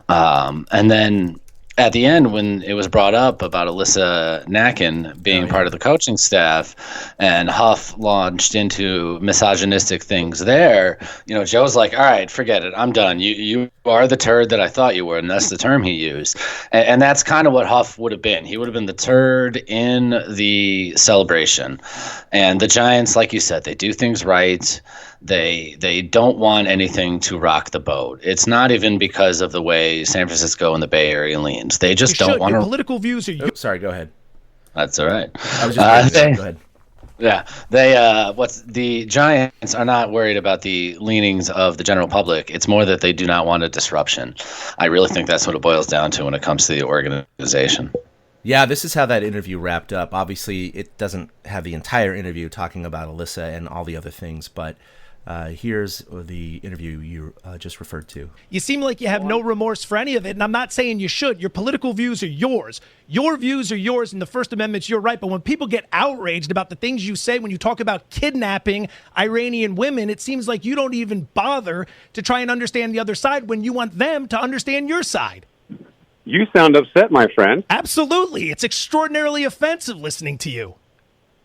and then. At the end, when it was brought up about Alyssa Nacken being part of the coaching staff, and Huff launched into misogynistic things there, Joe's like, all right, forget it. I'm done. You are the turd that I thought you were, and that's the term he used. And that's kind of what Huff would have been. He would have been the turd in the celebration. And the Giants, like you said, they do things right. They don't want anything to rock the boat. It's not even because of the way San Francisco and the Bay Area leans. They just don't want to. Political views are. Oops, sorry, go ahead. That's all right. I was just go ahead. Yeah, the Giants are not worried about the leanings of the general public. It's more that they do not want a disruption. I really think that's what it boils down to when it comes to the organization. Yeah, this is how that interview wrapped up. Obviously, it doesn't have the entire interview talking about Alyssa and all the other things, but here's the interview you just referred to. You seem like you have no remorse for any of it, and I'm not saying you should. Your political views are yours. Your views are yours, and the First Amendment's your right. But when people get outraged about the things you say, when you talk about kidnapping Iranian women, it seems like you don't even bother to try and understand the other side when you want them to understand your side. You sound upset, my friend. Absolutely. It's extraordinarily offensive listening to you.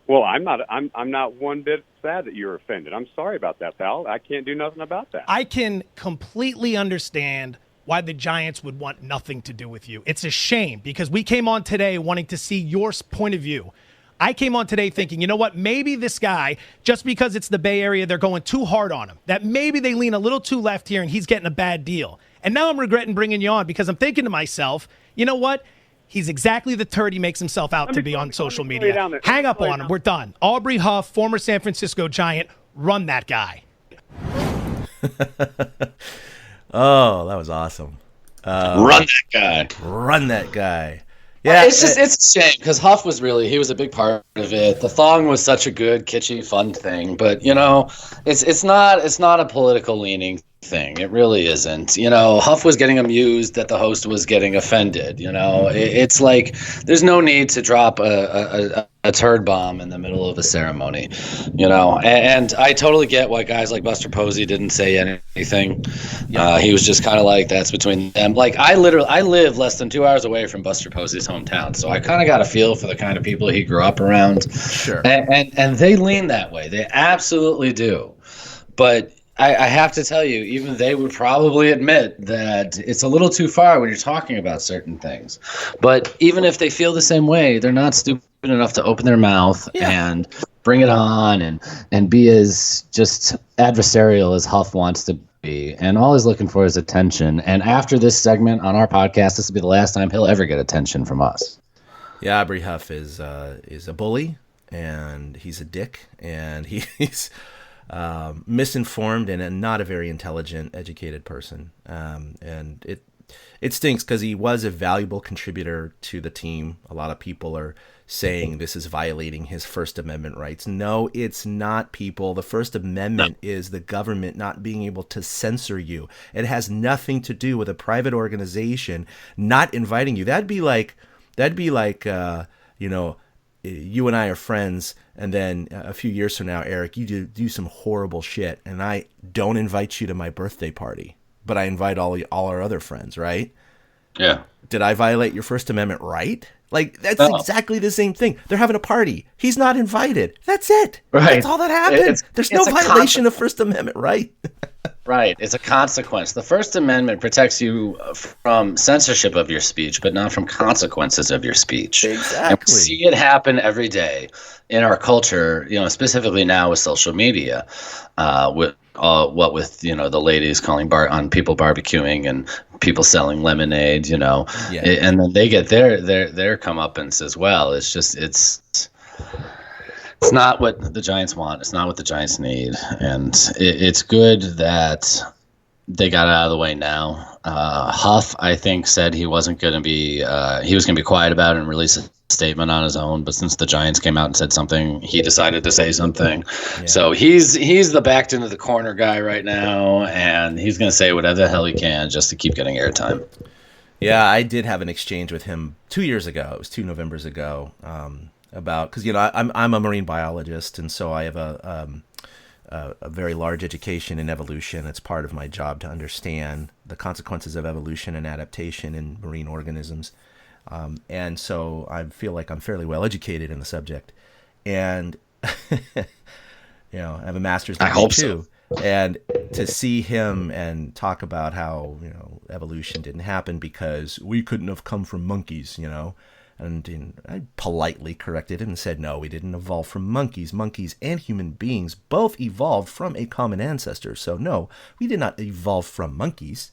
Well, I'm not one bit sad that you're offended. I'm sorry about that, pal. I can't do nothing about that. I can completely understand why the Giants would want nothing to do with you. It's a shame because we came on today wanting to see your point of view. I came on today thinking, you know what, maybe this guy, just because it's the Bay Area, they're going too hard on him, that maybe they lean a little too left here and he's getting a bad deal. And now I'm regretting bringing you on because I'm thinking to myself, you know what? He's exactly the turd he makes himself out to be on social media. Hang up on him. We're done. Aubrey Huff, former San Francisco Giant. Run that guy. Oh, that was awesome. Run that guy. Run that guy. Yeah, it's a shame because Huff was he was a big part of it. The thong was such a good, kitschy, fun thing, but it's not a political leaning thing. It really isn't. Huff was getting amused that the host was getting offended. It's like there's no need to drop a turd bomb in the middle of a ceremony. And I totally get why guys like Buster Posey didn't say anything. He was just kind of like, that's between them. Like I live less than 2 hours away from Buster Posey's hometown, so I kind of got a feel for the kind of people he grew up around. Sure. And they lean that way. They absolutely do. But I have to tell you, even they would probably admit that it's a little too far when you're talking about certain things. But even if they feel the same way, they're not stupid enough to open their mouth and bring it on and be as just adversarial as Huff wants to be. And all he's looking for is attention. And after this segment on our podcast, this will be the last time he'll ever get attention from us. Yeah, Aubrey Huff is a bully, and he's a dick, and he's misinformed and not a very intelligent, educated person. And it stinks because he was a valuable contributor to the team. A lot of people are saying this is violating his First Amendment rights. No, it's not, people. The First Amendment is the government not being able to censor you. It has nothing to do with a private organization not inviting you. That'd be like you and I are friends, and then a few years from now, Eric, you do some horrible shit, and I don't invite you to my birthday party, but I invite all our other friends, right? Yeah. Did I violate your First Amendment right? Like, that's No. exactly the same thing. They're having a party. He's not invited. That's it. Right. That's all that happened. There's no it's a violation of First Amendment right. Right. It's a consequence. The First Amendment protects you from censorship of your speech, but not from consequences of your speech. Exactly. And we see it happen every day in our culture, specifically now with social media, with the ladies calling on people barbecuing and people selling lemonade, and then they get their comeuppance as well. It's just it's not what the Giants want. It's not what the Giants need, and it's good that they got it out of the way now. Huff, I think, said he wasn't going to be he was going to be quiet about it and release a statement on his own. But since the Giants came out and said something, he decided to say something. Yeah. So he's the backed into the corner guy right now, and he's going to say whatever the hell he can just to keep getting airtime. Yeah, I did have an exchange with him 2 years ago. It was 2 Novembers ago. About because I'm a marine biologist, and so I have a very large education in evolution. It's part of my job to understand the consequences of evolution and adaptation in marine organisms, and so I feel like I'm fairly well educated in the subject. And I have a master's degree I hope too. So. And to see him and talk about how evolution didn't happen because we couldn't have come from monkeys, And I politely corrected him and said, no, we didn't evolve from monkeys. Monkeys and human beings both evolved from a common ancestor. So no, we did not evolve from monkeys.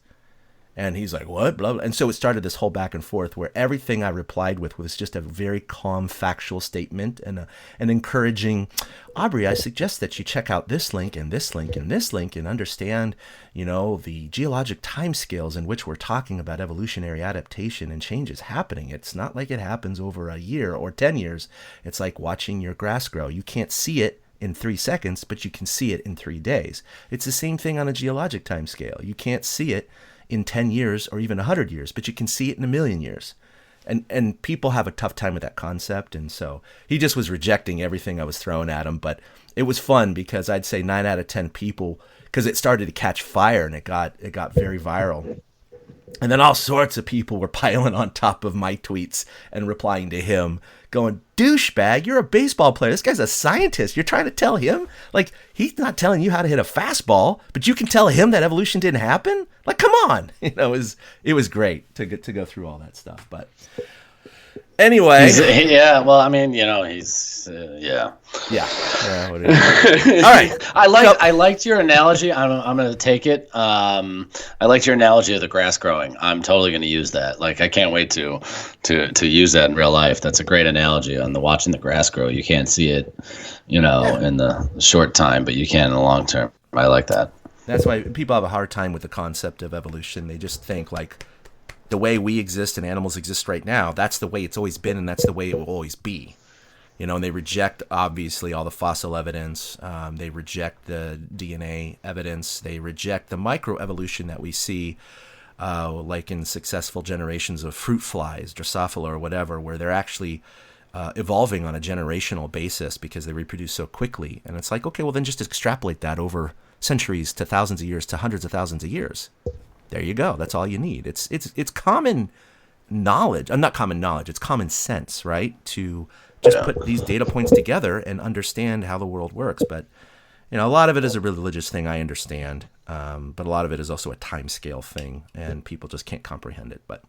And he's like, what? Blah, blah. And so it started this whole back and forth where everything I replied with was just a very calm, factual statement and an encouraging, Aubrey, I suggest that you check out this link and this link and this link and understand, the geologic timescales in which we're talking about evolutionary adaptation and changes happening. It's not like it happens over a year or 10 years. It's like watching your grass grow. You can't see it in 3 seconds, but you can see it in 3 days. It's the same thing on a geologic timescale. You can't see it in 10 years or even 100 years, but you can see it in 1,000,000 years. And people have a tough time with that concept. And so he just was rejecting everything I was throwing at him. But it was fun because I'd say 9 out of 10 people, because it started to catch fire and it got very viral. And then all sorts of people were piling on top of my tweets and replying to him, going, douchebag, you're a baseball player. This guy's a scientist. You're trying to tell him? Like, he's not telling you how to hit a fastball, but you can tell him that evolution didn't happen? Like, come on. It was great to go through all that stuff. But anyway. He's yeah. All right. I liked your analogy. I'm going to take it. I liked your analogy of the grass growing. I'm totally going to use that. Like, I can't wait to use that in real life. That's a great analogy on the watching the grass grow. You can't see it, in the short time, but you can in the long term. I like that. That's why people have a hard time with the concept of evolution. They just think like the way we exist and animals exist right now, that's the way it's always been and that's the way it will always be. And they reject, obviously, all the fossil evidence. They reject the DNA evidence. They reject the microevolution that we see, like in successful generations of fruit flies, Drosophila or whatever, where they're actually evolving on a generational basis because they reproduce so quickly. And it's like, okay, well, then just extrapolate that over centuries to thousands of years to hundreds of thousands of years. There you go. That's all you need. It's common knowledge. Not common knowledge. It's common sense, right? To just put these data points together and understand how the world works. But, a lot of it is a religious thing, I understand. But a lot of it is also a time scale thing, and people just can't comprehend it. But,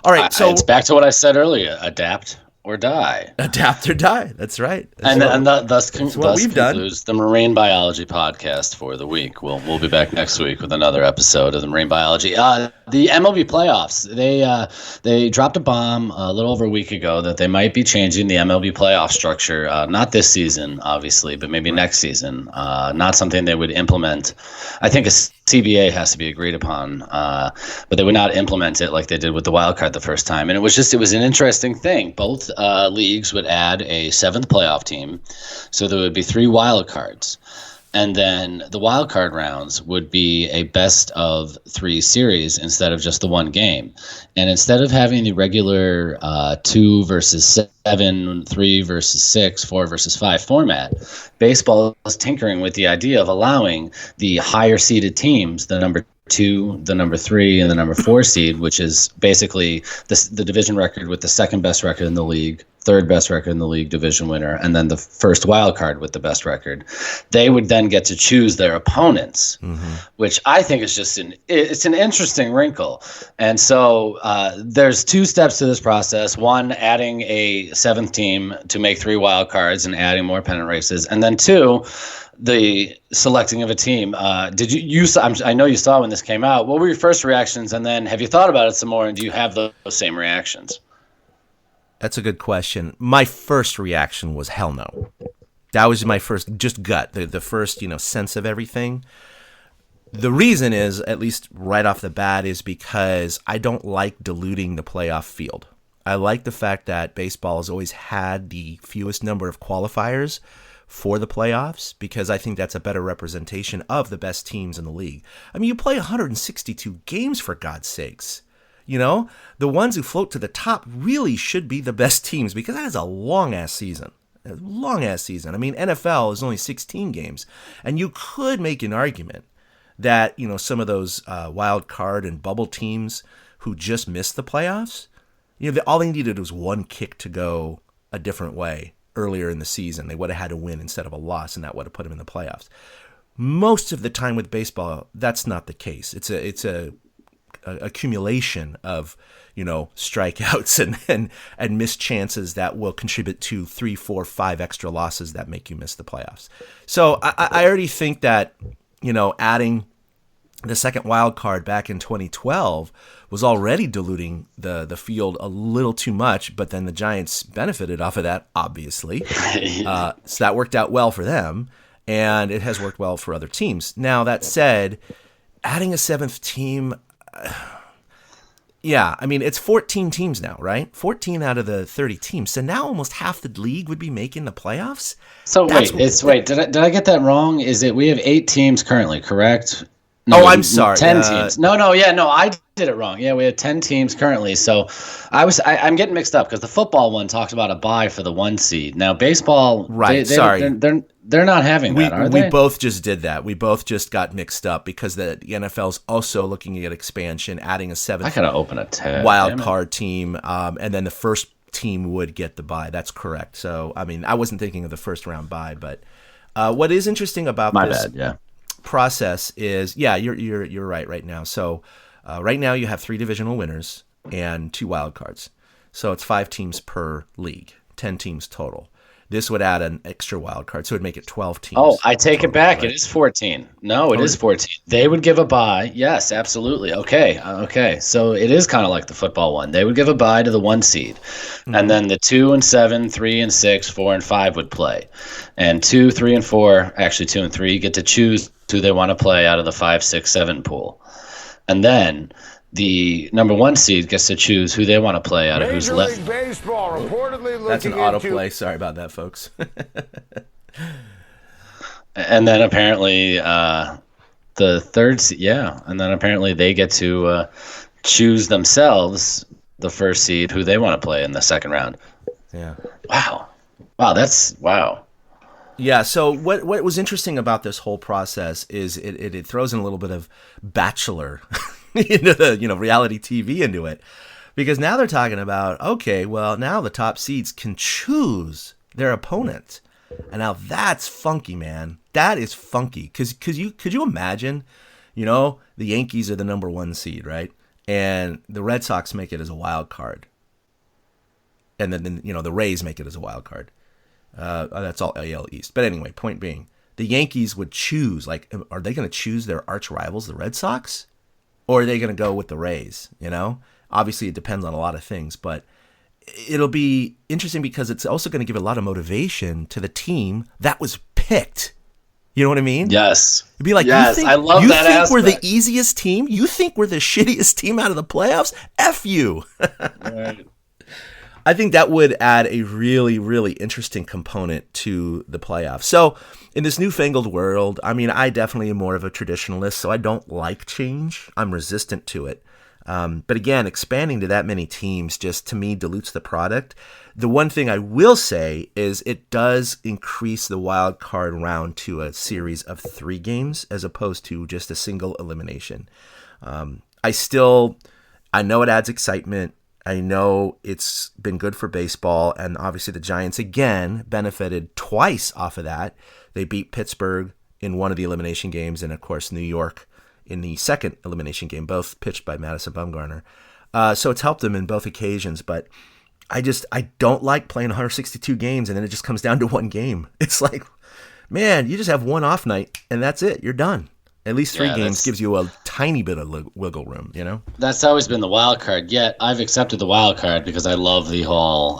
all right. So it's back to what I said earlier, adapt or die. Adapt or die. That's right. Thus we've concludes the Marine Biology podcast for the week. We'll be back next week with another episode of the Marine Biology. The MLB playoffs. They dropped a bomb a little over a week ago that they might be changing the MLB playoff structure. Not this season, obviously, but maybe next season. Not something they would implement. I think a CBA has to be agreed upon, but they would not implement it like they did with the wild card the first time. And it was an interesting thing. Both leagues would add a 7th playoff team, so there would be 3 wild cards. And then the wild card rounds would be a best of 3 series instead of just the one game. And instead of having the regular 2 versus 7, 3 versus 6, 4 versus 5 format, baseball is tinkering with the idea of allowing the higher seeded teams, the number 2, the number 3, and the number 4 seed, which is basically the division record with the second best record in the league, third best record in the league, division winner, and then the first wild card with the best record, they would then get to choose their opponents, which I think is just it's an interesting wrinkle. And so there's 2 steps to this process. One, adding a 7th team to make 3 wild cards and adding more pennant races, and then 2, the selecting of a team. Did you I know you saw when this came out. What were your first reactions, and then have you thought about it some more, and do you have those same reactions? That's a good question. My first reaction was hell no. That was my first just gut, the first sense of everything. The reason is, at least right off the bat, is because I don't like diluting the playoff field. I like the fact that baseball has always had the fewest number of qualifiers for the playoffs, because I think that's a better representation of the best teams in the league. I mean, you play 162 games, for God's sakes. The ones who float to the top really should be the best teams, because that is a long-ass season. I mean, NFL is only 16 games, and you could make an argument that, some of those wild card and bubble teams who just missed the playoffs, all they needed was one kick to go a different way. Earlier in the season, they would have had to win instead of a loss, and that would have put them in the playoffs. Most of the time with baseball, that's not the case. It's a accumulation of strikeouts and missed chances that will contribute to 3, 4, 5 extra losses that make you miss the playoffs. So I already think that adding the second wild card back in 2012 was already diluting the field a little too much, but then the Giants benefited off of that, obviously. So that worked out well for them, and it has worked well for other teams. Now, that said, adding a 7th team, I mean, it's 14 teams now, right? 14 out of the 30 teams. So now almost half the league would be making the playoffs. So did I get that wrong? Is it we have 8 teams currently, correct? No, I'm sorry. 10 teams. No, I did it wrong. Yeah, we have 10 teams currently. So I'm getting mixed up because the football one talks about a bye for the 1 seed. Now baseball, right? They're not having that, are they? We both just did that. We both just got mixed up because the NFL's also looking at expansion, adding a 7th. I gotta open a tab. Wild card team, and then the first team would get the bye. That's correct. So I mean, I wasn't thinking of the first round bye, but what is interesting about this process is, you're right now. So right now you have 3 divisional winners and 2 wild cards. So it's 5 teams per league, 10 teams total. This would add an extra wild card, so it would make it 12 teams. Oh, I take it back. Right? It is 14. No, it is 14. They would give a bye. Yes, absolutely. Okay. So it is kind of like the football one. They would give a bye to the 1 seed, and then the 2 and 7, 3 and 6, 4 and 5 would play, and 2, 3 and 4, actually 2 and 3, get to choose who they want to play out of the 5, 6, 7 pool, and then the number 1 seed gets to choose who they want to play out of who's left. Major League Baseball reportedly looking That's an autoplay. Sorry about that, folks. And then apparently the 3rd seed, and then apparently they get to choose themselves, the 1st seed, who they want to play in the 2nd round. Yeah. Wow. Wow. Yeah, so what was interesting about this whole process is it throws in a little bit of Bachelor into the reality TV into it, because now they're talking about, okay, well, now the top seeds can choose their opponent, and now that's funky, man. That is funky, because could you imagine, the Yankees are the number 1 seed, right, and the Red Sox make it as a wild card, and then the Rays make it as a wild card. That's all AL East. But anyway, point being, the Yankees would choose, are they going to choose their arch rivals, the Red Sox? Or are they going to go with the Rays? Obviously it depends on a lot of things, but it'll be interesting because it's also going to give a lot of motivation to the team that was picked. You know what I mean? Yes. It'd be like, yes, I love that aspect. We're the easiest team? You think we're the shittiest team out of the playoffs? F you. Right. I think that would add a really, really interesting component to the playoffs. So in this newfangled world, I mean, I definitely am more of a traditionalist, so I don't like change. I'm resistant to it. But again, expanding to that many teams just, to me, dilutes the product. The one thing I will say is it does increase the wild card round to a series of 3 games as opposed to just a single elimination. I know it adds excitement. I know it's been good for baseball, and obviously the Giants, again, benefited twice off of that. They beat Pittsburgh in one of the elimination games, and, of course, New York in the second elimination game, both pitched by Madison Bumgarner. So it's helped them in both occasions, but I don't like playing 162 games, and then it just comes down to one game. It's like, man, you just have one off night, and that's it. You're done. At least 3 games gives you a tiny bit of wiggle room, you know? That's always been the wild card. Yet I've accepted the wild card because I love the whole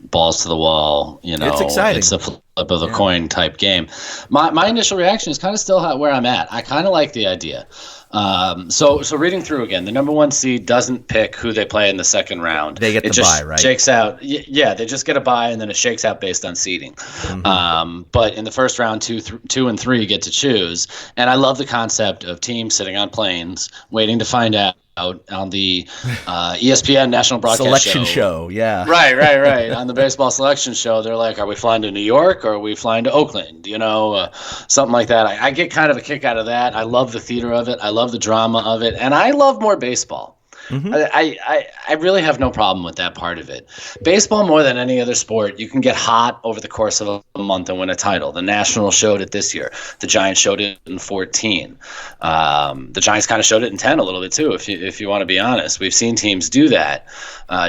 balls to the wall, you know. It's exciting. It's a flip of the coin type game. My initial reaction is kind of still where I'm at. I kind of like the idea. So reading through again, the number 1 seed doesn't pick who they play in the second round. They get the bye, right? It shakes out. Yeah, they just get a bye, and then it shakes out based on seeding. Mm-hmm. But in the first round, 2 and 3 get to choose. And I love the concept of teams sitting on planes waiting to find out on the ESPN National Broadcast Selection show. Yeah. Right. On the baseball selection show, they're like, are we flying to New York or are we flying to Oakland? You know, something like that. I get kind of a kick out of that. I love the theater of it. I love the drama of it. And I love more baseball. Mm-hmm. I really have no problem with that part of it. Baseball, more than any other sport, you can get hot over the course of a month and win a title. The Nationals showed it this year. The Giants showed it in 14. The Giants kind of showed it in 10 a little bit too, if you want to be honest. We've seen teams do that,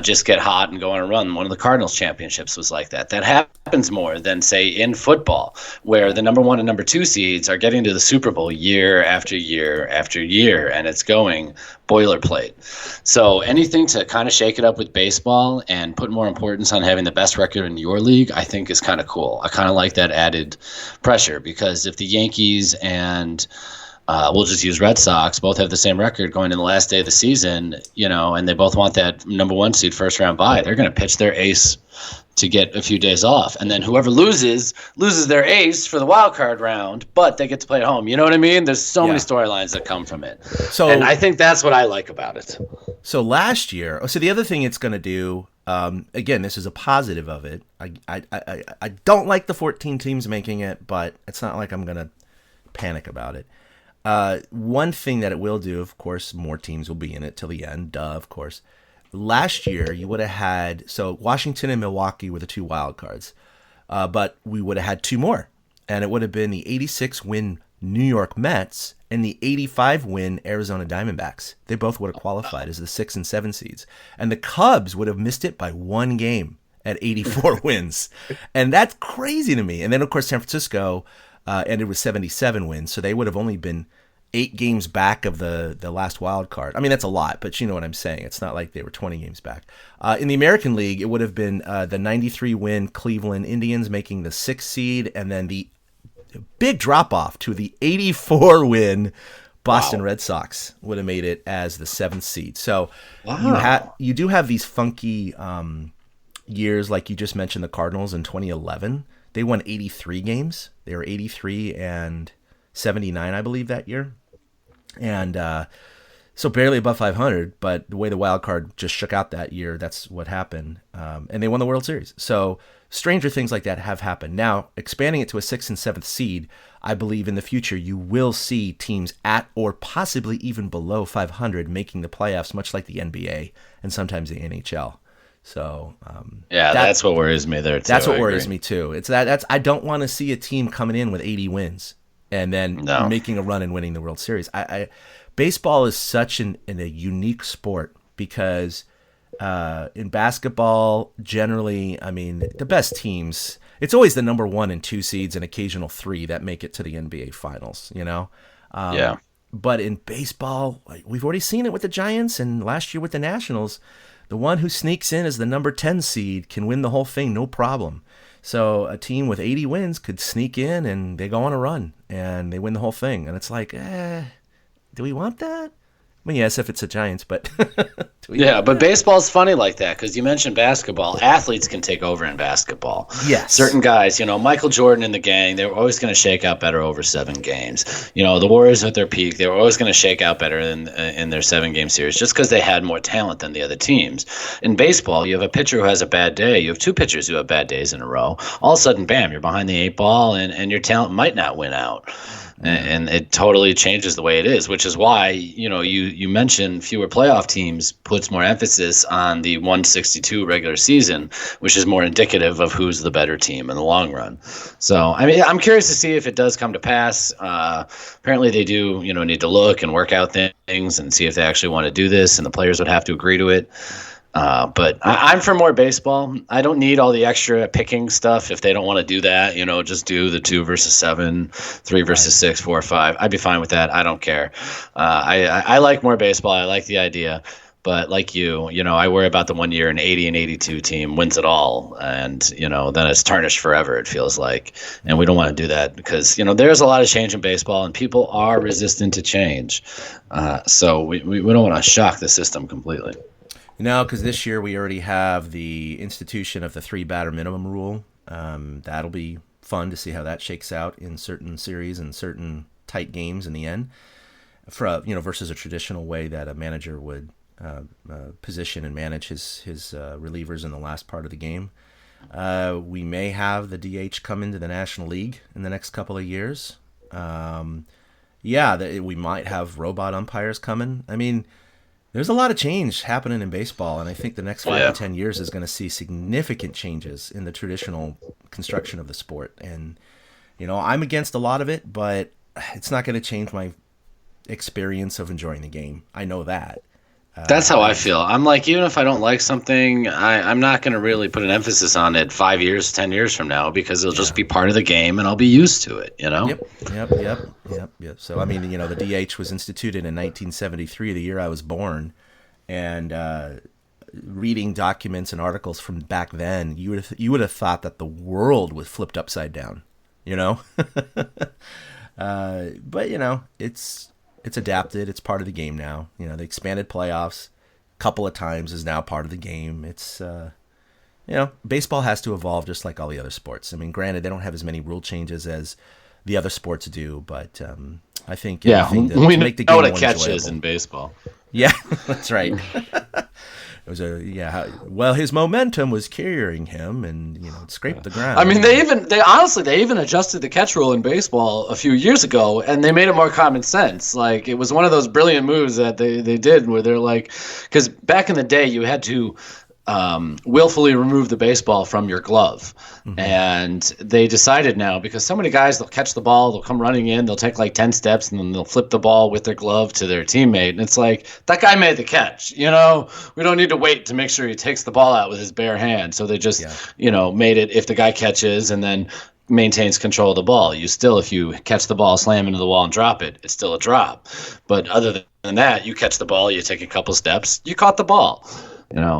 just get hot and go on a run. One of the Cardinals championships was like that. That happens more than, say, in football, where the number 1 and number 2 seeds are getting to the Super Bowl year after year after year, and it's going boilerplate. So anything to kind of shake it up with baseball and put more importance on having the best record in your league, I think is kind of cool. I kind of like that added pressure, because if the Yankees and we'll just use Red Sox both have the same record going in the last day of the season, you know, and they both want that number 1 seed first round bye, they're going to pitch their ace to get a few days off, and then whoever loses their ace for the wild card round, but they get to play at home. You know what I mean? There's so many storylines that come from it, and I think that's what I like about it. So last year, the other thing it's going to do, again, this is a positive of it. I don't like the 14 teams making it, but it's not like I'm going to panic about it. One thing that it will do, of course, more teams will be in it till the end. Of course. Last year, you would have had, Washington and Milwaukee were the 2 wild cards, but we would have had 2 more, and it would have been the 86-win New York Mets and the 85-win Arizona Diamondbacks. They both would have qualified as the 6 and 7 seeds, and the Cubs would have missed it by 1 game at 84 wins, and that's crazy to me. And then, of course, San Francisco ended with 77 wins, so they would have only been 8 games back of the last wild card. I mean, that's a lot, but you know what I'm saying. It's not like they were 20 games back. In the American League, it would have been the 93-win Cleveland Indians making the 6th seed, and then the big drop-off to the 84-win Boston Red Sox would have made it as the 7th seed. So you do have these funky years, like you just mentioned, the Cardinals in 2011. They won 83 games. They were 83 and 79, I believe, that year. And so barely above 500, but the way the wild card just shook out that year, that's what happened. And they won the World Series. So stranger things like that have happened. Now, expanding it to a 6th and 7th seed, I believe in the future you will see teams at or possibly even below 500 making the playoffs, much like the NBA and sometimes the NHL. So that's what worries me there too. That's what worries me too. It's that's I don't want to see a team coming in with 80 wins and then making a run and winning the World Series. Baseball is such a unique sport because in basketball, generally, I mean, the best teams, it's always the number 1 and 2 seeds and occasional 3 that make it to the NBA Finals, you know? But in baseball, we've already seen it with the Giants, and last year with the Nationals. The one who sneaks in as the number 10 seed can win the whole thing, no problem. So a team with 80 wins could sneak in and they go on a run and they win the whole thing. And it's like, do we want that? I mean, yes, if it's the Giants, but Yeah, but baseball's funny like that because you mentioned basketball. Athletes can take over in basketball. Yes. Certain guys, Michael Jordan and the gang, they were always going to shake out better over 7 games. The Warriors at their peak, they were always going to shake out better in their 7-game series just because they had more talent than the other teams. In baseball, you have a pitcher who has a bad day. You have 2 pitchers who have bad days in a row. All of a sudden, bam, you're behind the 8 ball and your talent might not win out. And it totally changes the way it is, which is why, you mentioned fewer playoff teams puts more emphasis on the 162 regular season, which is more indicative of who's the better team in the long run. So, I'm curious to see if it does come to pass. Apparently they do, need to look and work out things and see if they actually want to do this, and the players would have to agree to it. But I'm for more baseball. I don't need all the extra picking stuff if they don't want to do that. Just do the 2 versus 7, 3 versus 6, 4 or 5. I'd be fine with that. I don't care. I like more baseball. I like the idea. But like you, I worry about the 1 year an 80 and 82 team wins it all. And, then it's tarnished forever, it feels like. And we don't want to do that because, there's a lot of change in baseball and people are resistant to change. So we don't want to shock the system completely. No, because this year we already have the institution of the 3-batter minimum rule. That'll be fun to see how that shakes out in certain series and certain tight games in the end, versus a traditional way that a manager would position and manage his relievers in the last part of the game. We may have the DH come into the National League in the next couple of years. We might have robot umpires coming. There's a lot of change happening in baseball, and I think the next 5 to 10 years is going to see significant changes in the traditional construction of the sport. And, I'm against a lot of it, but it's not going to change my experience of enjoying the game. I know that. That's how I feel. I'm like, even if I don't like something, I'm not going to really put an emphasis on it 5 years, 10 years from now because it'll just be part of the game and I'll be used to it, Yep. So, the DH was instituted in 1973, the year I was born. And reading documents and articles from back then, you would have thought that the world was flipped upside down, But, it's adapted. It's part of the game now. The expanded playoffs a couple of times is now part of the game. It's, baseball has to evolve just like all the other sports. Granted, they don't have as many rule changes as the other sports do, but I think we make the know game what a more catch enjoyable. is in baseball. Yeah, that's right. It was his momentum was carrying him, and it scraped the ground. They even adjusted the catch rule in baseball a few years ago, and they made it more common sense. Like it was one of those brilliant moves that they did, where they're like, because back in the day you had to willfully remove the baseball from your glove. Mm-hmm. And they decided now, because so many guys, they'll catch the ball, they'll come running in, they'll take like 10 steps, and then they'll flip the ball with their glove to their teammate. And it's like, that guy made the catch. We don't need to wait to make sure he takes the ball out with his bare hand. So they just, made it if the guy catches and then maintains control of the ball. If you catch the ball, slam into the wall and drop it, it's still a drop. But other than that, you catch the ball, you take a couple steps, you caught the ball.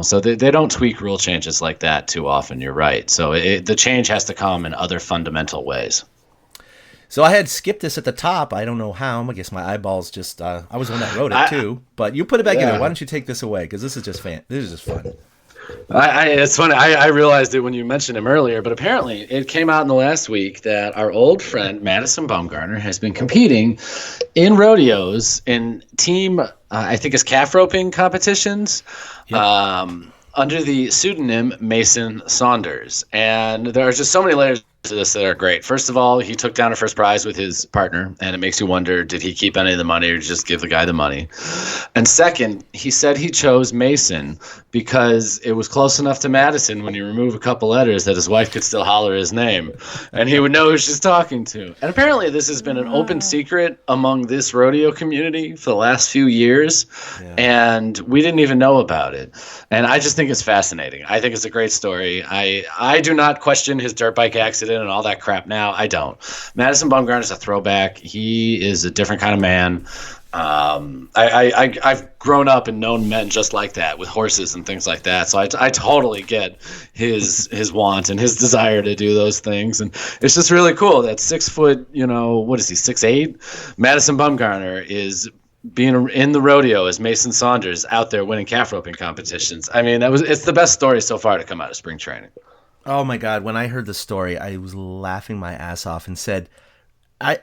So they don't tweak rule changes like that too often. You're right. So the change has to come in other fundamental ways. So I had skipped this at the top. I don't know how. I guess my eyeballs just. I was the one that wrote it too. But you put it back in there. Why don't you take this away? Because this is just fun. This is just fun. It's funny. I realized it when you mentioned him earlier, but apparently it came out in the last week that our old friend Madison Bumgarner has been competing in rodeos in team, I think it's calf roping competitions, under the pseudonym Mason Saunders. And there are just so many layers to this that are great. First of all, he took down a first prize with his partner, and it makes you wonder, did he keep any of the money or just give the guy the money? And second, he said he chose Mason because it was close enough to Madison when you remove a couple letters that his wife could still holler his name, and he would know who she's talking to. And apparently this has been an open secret among this rodeo community for the last few years, and we didn't even know about it. And I just think it's fascinating. I think it's a great story. I do not question his dirt bike accident and all that crap now. I don't. Madison Bumgarner is a throwback. He is a different kind of man. I've grown up and known men just like that with horses and things like that. So I totally get his want and his desire to do those things. And it's just really cool that 6 foot, what is he, 6'8"? Madison Bumgarner is being in the rodeo as Mason Saunders out there winning calf roping competitions. I mean, it's the best story so far to come out of spring training. Oh my God! When I heard the story, I was laughing my ass off and said,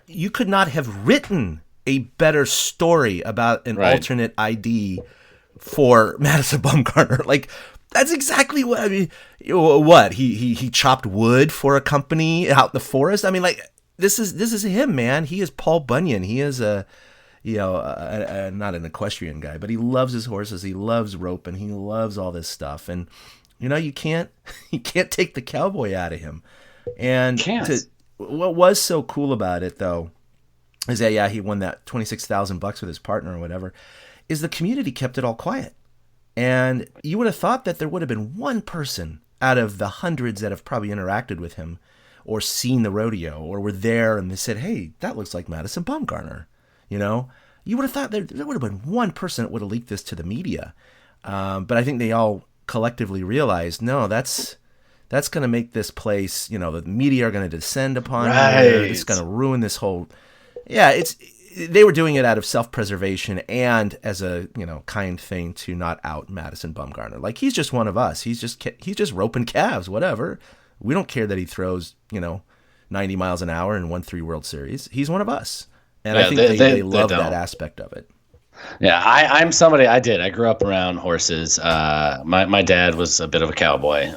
"You could not have written a better story about an alternate ID for Madison Bumgarner." Like, that's exactly what I mean. What he chopped wood for a company out in the forest. I mean, like, this is him, man. He is Paul Bunyan. He is not an equestrian guy, but he loves his horses. He loves roping. He loves all this stuff. And you can't take the cowboy out of him. And what was so cool about it, though, is that he won that $26,000 with his partner or whatever. Is the community kept it all quiet, and you would have thought that there would have been one person out of the hundreds that have probably interacted with him, or seen the rodeo, or were there, and they said, "Hey, that looks like Madison Bumgarner." You would have thought there would have been one person that would have leaked this to the media, but I think they all collectively realized, no, that's going to make this place, the media are going to descend upon it. It's going to ruin this whole. Yeah, they were doing it out of self-preservation and as a kind thing to not out Madison Bumgarner. Like, he's just one of us. He's just roping calves, whatever. We don't care that he throws 90 miles an hour and won 3 World Series. He's one of us, and I think they love that aspect of it. Yeah, I'm somebody. I grew up around horses. My dad was a bit of a cowboy,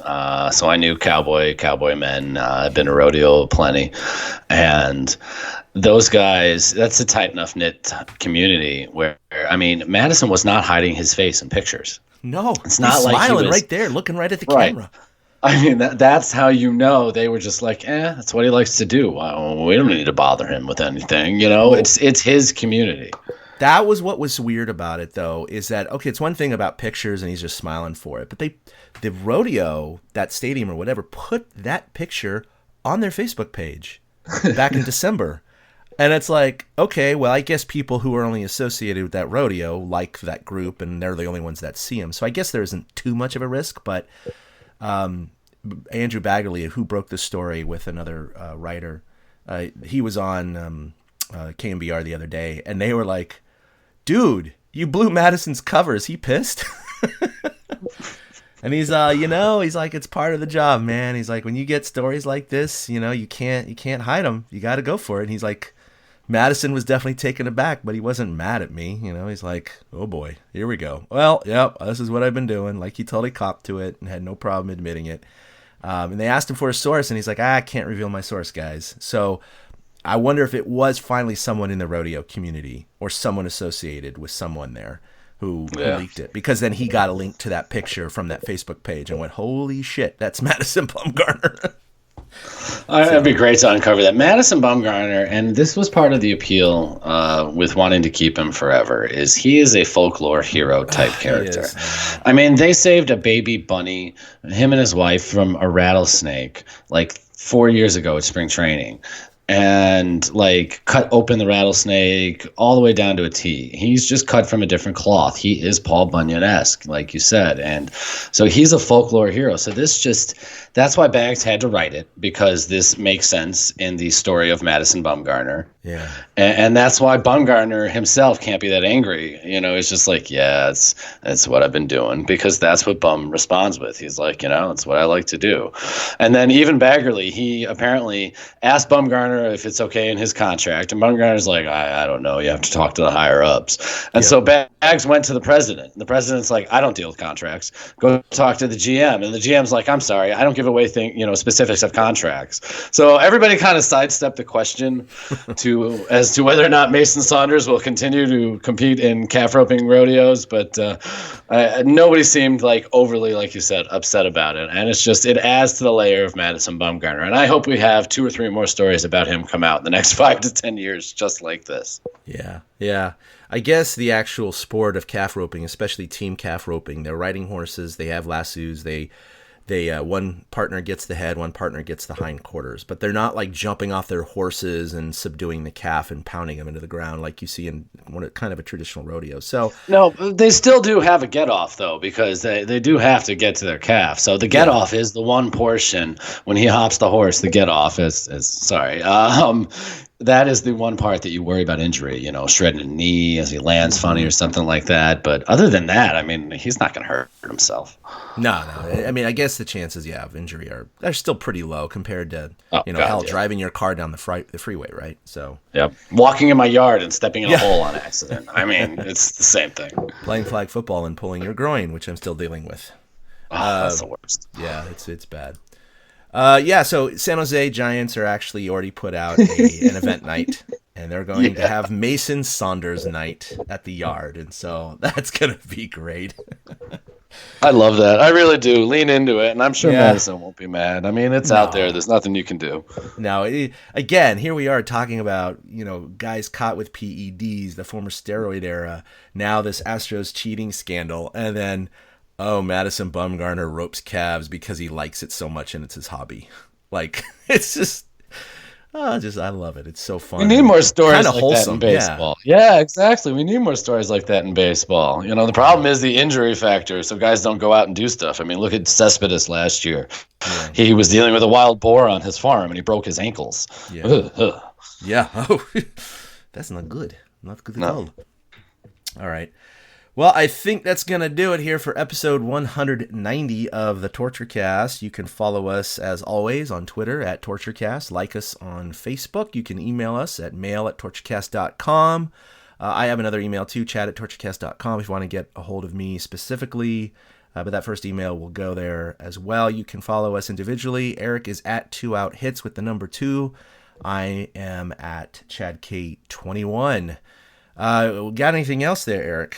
so I knew cowboy men. I've been to rodeo plenty, and those guys. That's a tight enough knit community where Madison was not hiding his face in pictures. No, it's not he's like smiling he was, right there, looking right at the camera. I mean, that's how they were just like, that's what he likes to do. We don't need to bother him with anything. It's his community. That was what was weird about it, though, is that, okay, it's one thing about pictures and he's just smiling for it, but the rodeo, that stadium or whatever, put that picture on their Facebook page back in December. And it's like, okay, well, I guess people who are only associated with that rodeo like that group, and they're the only ones that see them. So I guess there isn't too much of a risk, but Andrew Baggerly, who broke the story with another writer, he was on KMBR the other day, and they were like, "Dude, you blew Madison's cover. Is he pissed?" And he's he's like, "It's part of the job, man." He's like, "When you get stories like this, you can't hide them. You got to go for it." And he's like, Madison was definitely taken aback, but he wasn't mad at me. He's like, "Oh boy, here we go. Well, yep, this is what I've been doing." Like, he totally copped to it and had no problem admitting it. And they asked him for a source, and he's like, "I can't reveal my source, guys." So I wonder if it was finally someone in the rodeo community or someone associated with someone there who leaked it, because then he got a link to that picture from that Facebook page and went, "Holy shit, that's Madison Bumgarner." It'd be great to uncover that. Madison Bumgarner, and this was part of the appeal with wanting to keep him forever, is he is a folklore hero type character. They saved a baby bunny, him and his wife, from a rattlesnake like 4 years ago at spring training. And cut open the rattlesnake all the way down to a T. He's just cut from a different cloth. He is Paul Bunyan-esque, like you said. And so he's a folklore hero. So that's why Bags had to write it, because this makes sense in the story of Madison Bumgarner. Yeah. And that's why Bumgarner himself can't be that angry. It's just like, that's what I've been doing, because that's what Bum responds with. He's like, it's what I like to do. And then even Baggerly, he apparently asked Bumgarner if it's okay in his contract, and Bumgarner's like, I don't know, you have to talk to the higher ups. And so Bags went to the president. The president's like, I don't deal with contracts. Go talk to the GM. And the GM's like, I'm sorry, I don't give away specifics of contracts. So everybody kind of sidestepped the question as to whether or not Mason Saunders will continue to compete in calf roping rodeos, but nobody seemed overly, like you said, upset about it. And it adds to the layer of Madison Bumgarner. And I hope we have 2 or 3 more stories about him come out in the next 5 to 10 years just like this. Yeah. I guess the actual sport of calf roping, especially team calf roping, they're riding horses, they have lassos, they one partner gets the head, one partner gets the hindquarters, but they're not jumping off their horses and subduing the calf and pounding them into the ground like you see in kind of a traditional rodeo. So no, they still do have a get off though, because they do have to get to their calf. So the get off is the one portion when he hops the horse. The get off is sorry. that is the one part that you worry about injury, shredding a knee as he lands funny or something like that. But other than that, I mean, he's not going to hurt himself. No. I mean, I guess the chances of injury are still pretty low compared to, driving your car down the freeway, right? So, yep. Walking in my yard and stepping in a hole on accident. I mean, it's the same thing. Playing flag football and pulling your groin, which I'm still dealing with. That's the worst. Yeah, it's bad. So San Jose Giants are actually already put out an event night, and they're going to have Mason Saunders night at the yard, and so that's going to be great. I love that. I really do. Lean into it, and I'm sure Madison won't be mad. I mean, it's out there. There's nothing you can do. Now, again, here we are talking about, guys caught with PEDs, the former steroid era, now this Astros cheating scandal, and then Madison Bumgarner ropes calves because he likes it so much and it's his hobby. Like, it's just I love it. It's so fun. We need more stories like wholesome. that in baseball. Yeah, exactly. We need more stories like that in baseball. The problem is the injury factor, so guys don't go out and do stuff. I mean, look at Cespedes last year. Yeah. He was dealing with a wild boar on his farm and he broke his ankles. Yeah. Yeah. Oh, that's not good. Not good at all. All right. Well, I think that's going to do it here for episode 190 of the TortureCast. You can follow us, as always, on Twitter at TortureCast. Like us on Facebook. You can email us at mail@torturecast.com. I have another email, too, chat@torturecast.com, if you want to get a hold of me specifically. But that first email will go there as well. You can follow us individually. Eric is at 2outhits with the number 2. I am at ChadK21. Got anything else there, Eric?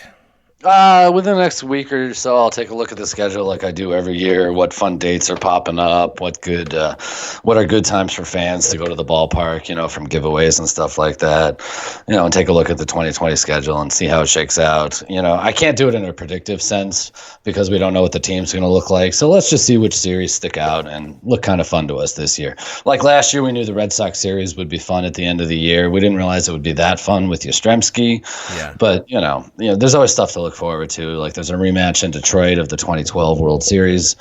Within the next week or so, I'll take a look at the schedule like I do every year. What fun dates are popping up? What are good times for fans to go to the ballpark? From giveaways and stuff like that. And take a look at the 2020 schedule and see how it shakes out. I can't do it in a predictive sense because we don't know what the team's going to look like. So let's just see which series stick out and look kind of fun to us this year. Like last year, we knew the Red Sox series would be fun at the end of the year. We didn't realize it would be that fun with Yastrzemski. Yeah. But there's always stuff to look forward to. Like there's a rematch in Detroit of the 2012 World Series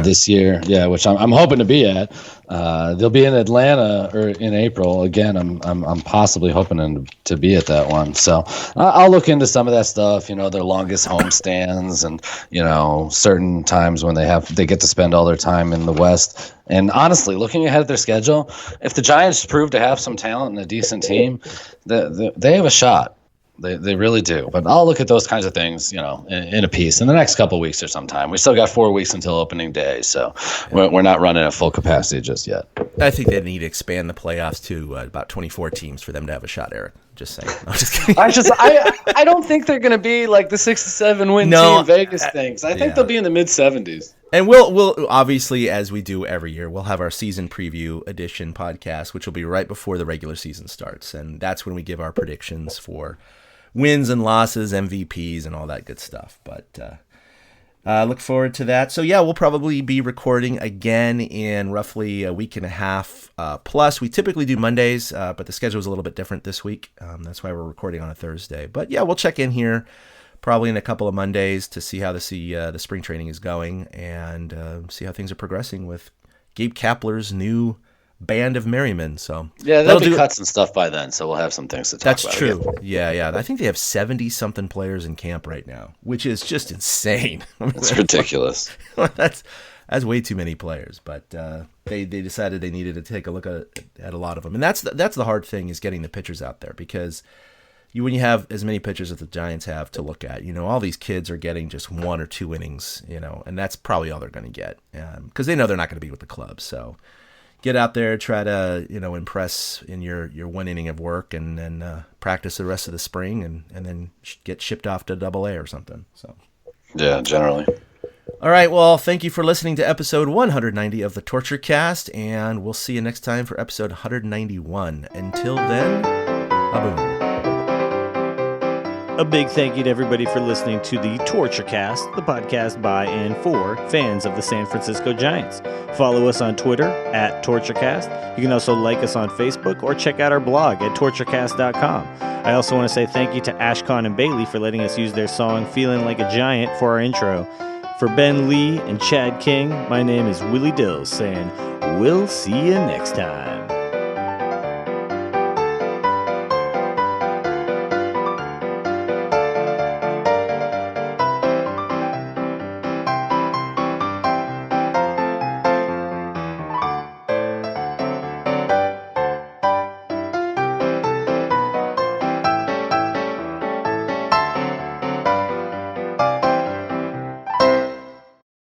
this year, which I'm hoping to be at. They'll be in Atlanta or in April again. I'm possibly hoping to be at that one. So I'll look into some of that stuff. Their longest home stands and certain times when they get to spend all their time in the West. And honestly, looking ahead at their schedule, if the Giants prove to have some talent and a decent team, they have a shot. They really do. But I'll look at those kinds of things, in a piece in the next couple of weeks or sometime. We still got 4 weeks until opening day, so we're not running at full capacity just yet. I think they need to expand the playoffs to about 24 teams for them to have a shot, Eric. Just saying. I'm just kidding. I don't think they're going to be like the 6 to 7 win team Vegas things. I think they'll be in the mid-70s. And we'll obviously, as we do every year, we'll have our season preview edition podcast, which will be right before the regular season starts. And that's when we give our predictions for wins and losses, MVPs, and all that good stuff. But look forward to that. So, we'll probably be recording again in roughly a week and a half plus. We typically do Mondays, but the schedule is a little bit different this week. That's why we're recording on a Thursday. But, we'll check in here probably in a couple of Mondays to see how the spring training is going and see how things are progressing with Gabe Kapler's new band of merrymen. So there'll be cuts and stuff by then, so we'll have some things to talk about. That's true. Again. Yeah. I think they have 70-something players in camp right now, which is just insane. It's ridiculous. That's way too many players, but they decided they needed to take a look at a lot of them, and that's the hard thing is getting the pitchers out there because when you have as many pitchers as the Giants have to look at, all these kids are getting just 1 or 2 innings, and that's probably all they're going to get because they know they're not going to be with the club. So get out there, try to impress in your 1 inning of work, and then practice the rest of the spring, and then get shipped off to AA or something. So yeah, generally. All right, well, thank you for listening to episode 190 of the TortureCast, and we'll see you next time for episode 191. Until then, ba-boom. A big thank you to everybody for listening to the TortureCast, the podcast by and for fans of the San Francisco Giants. Follow us on Twitter at TortureCast. You can also like us on Facebook or check out our blog at torturecast.com. I also want to say thank you to Ashcon and Bailey for letting us use their song Feeling Like a Giant for our intro. For Ben Lee and Chad King, my name is Willie Dills saying, we'll see you next time.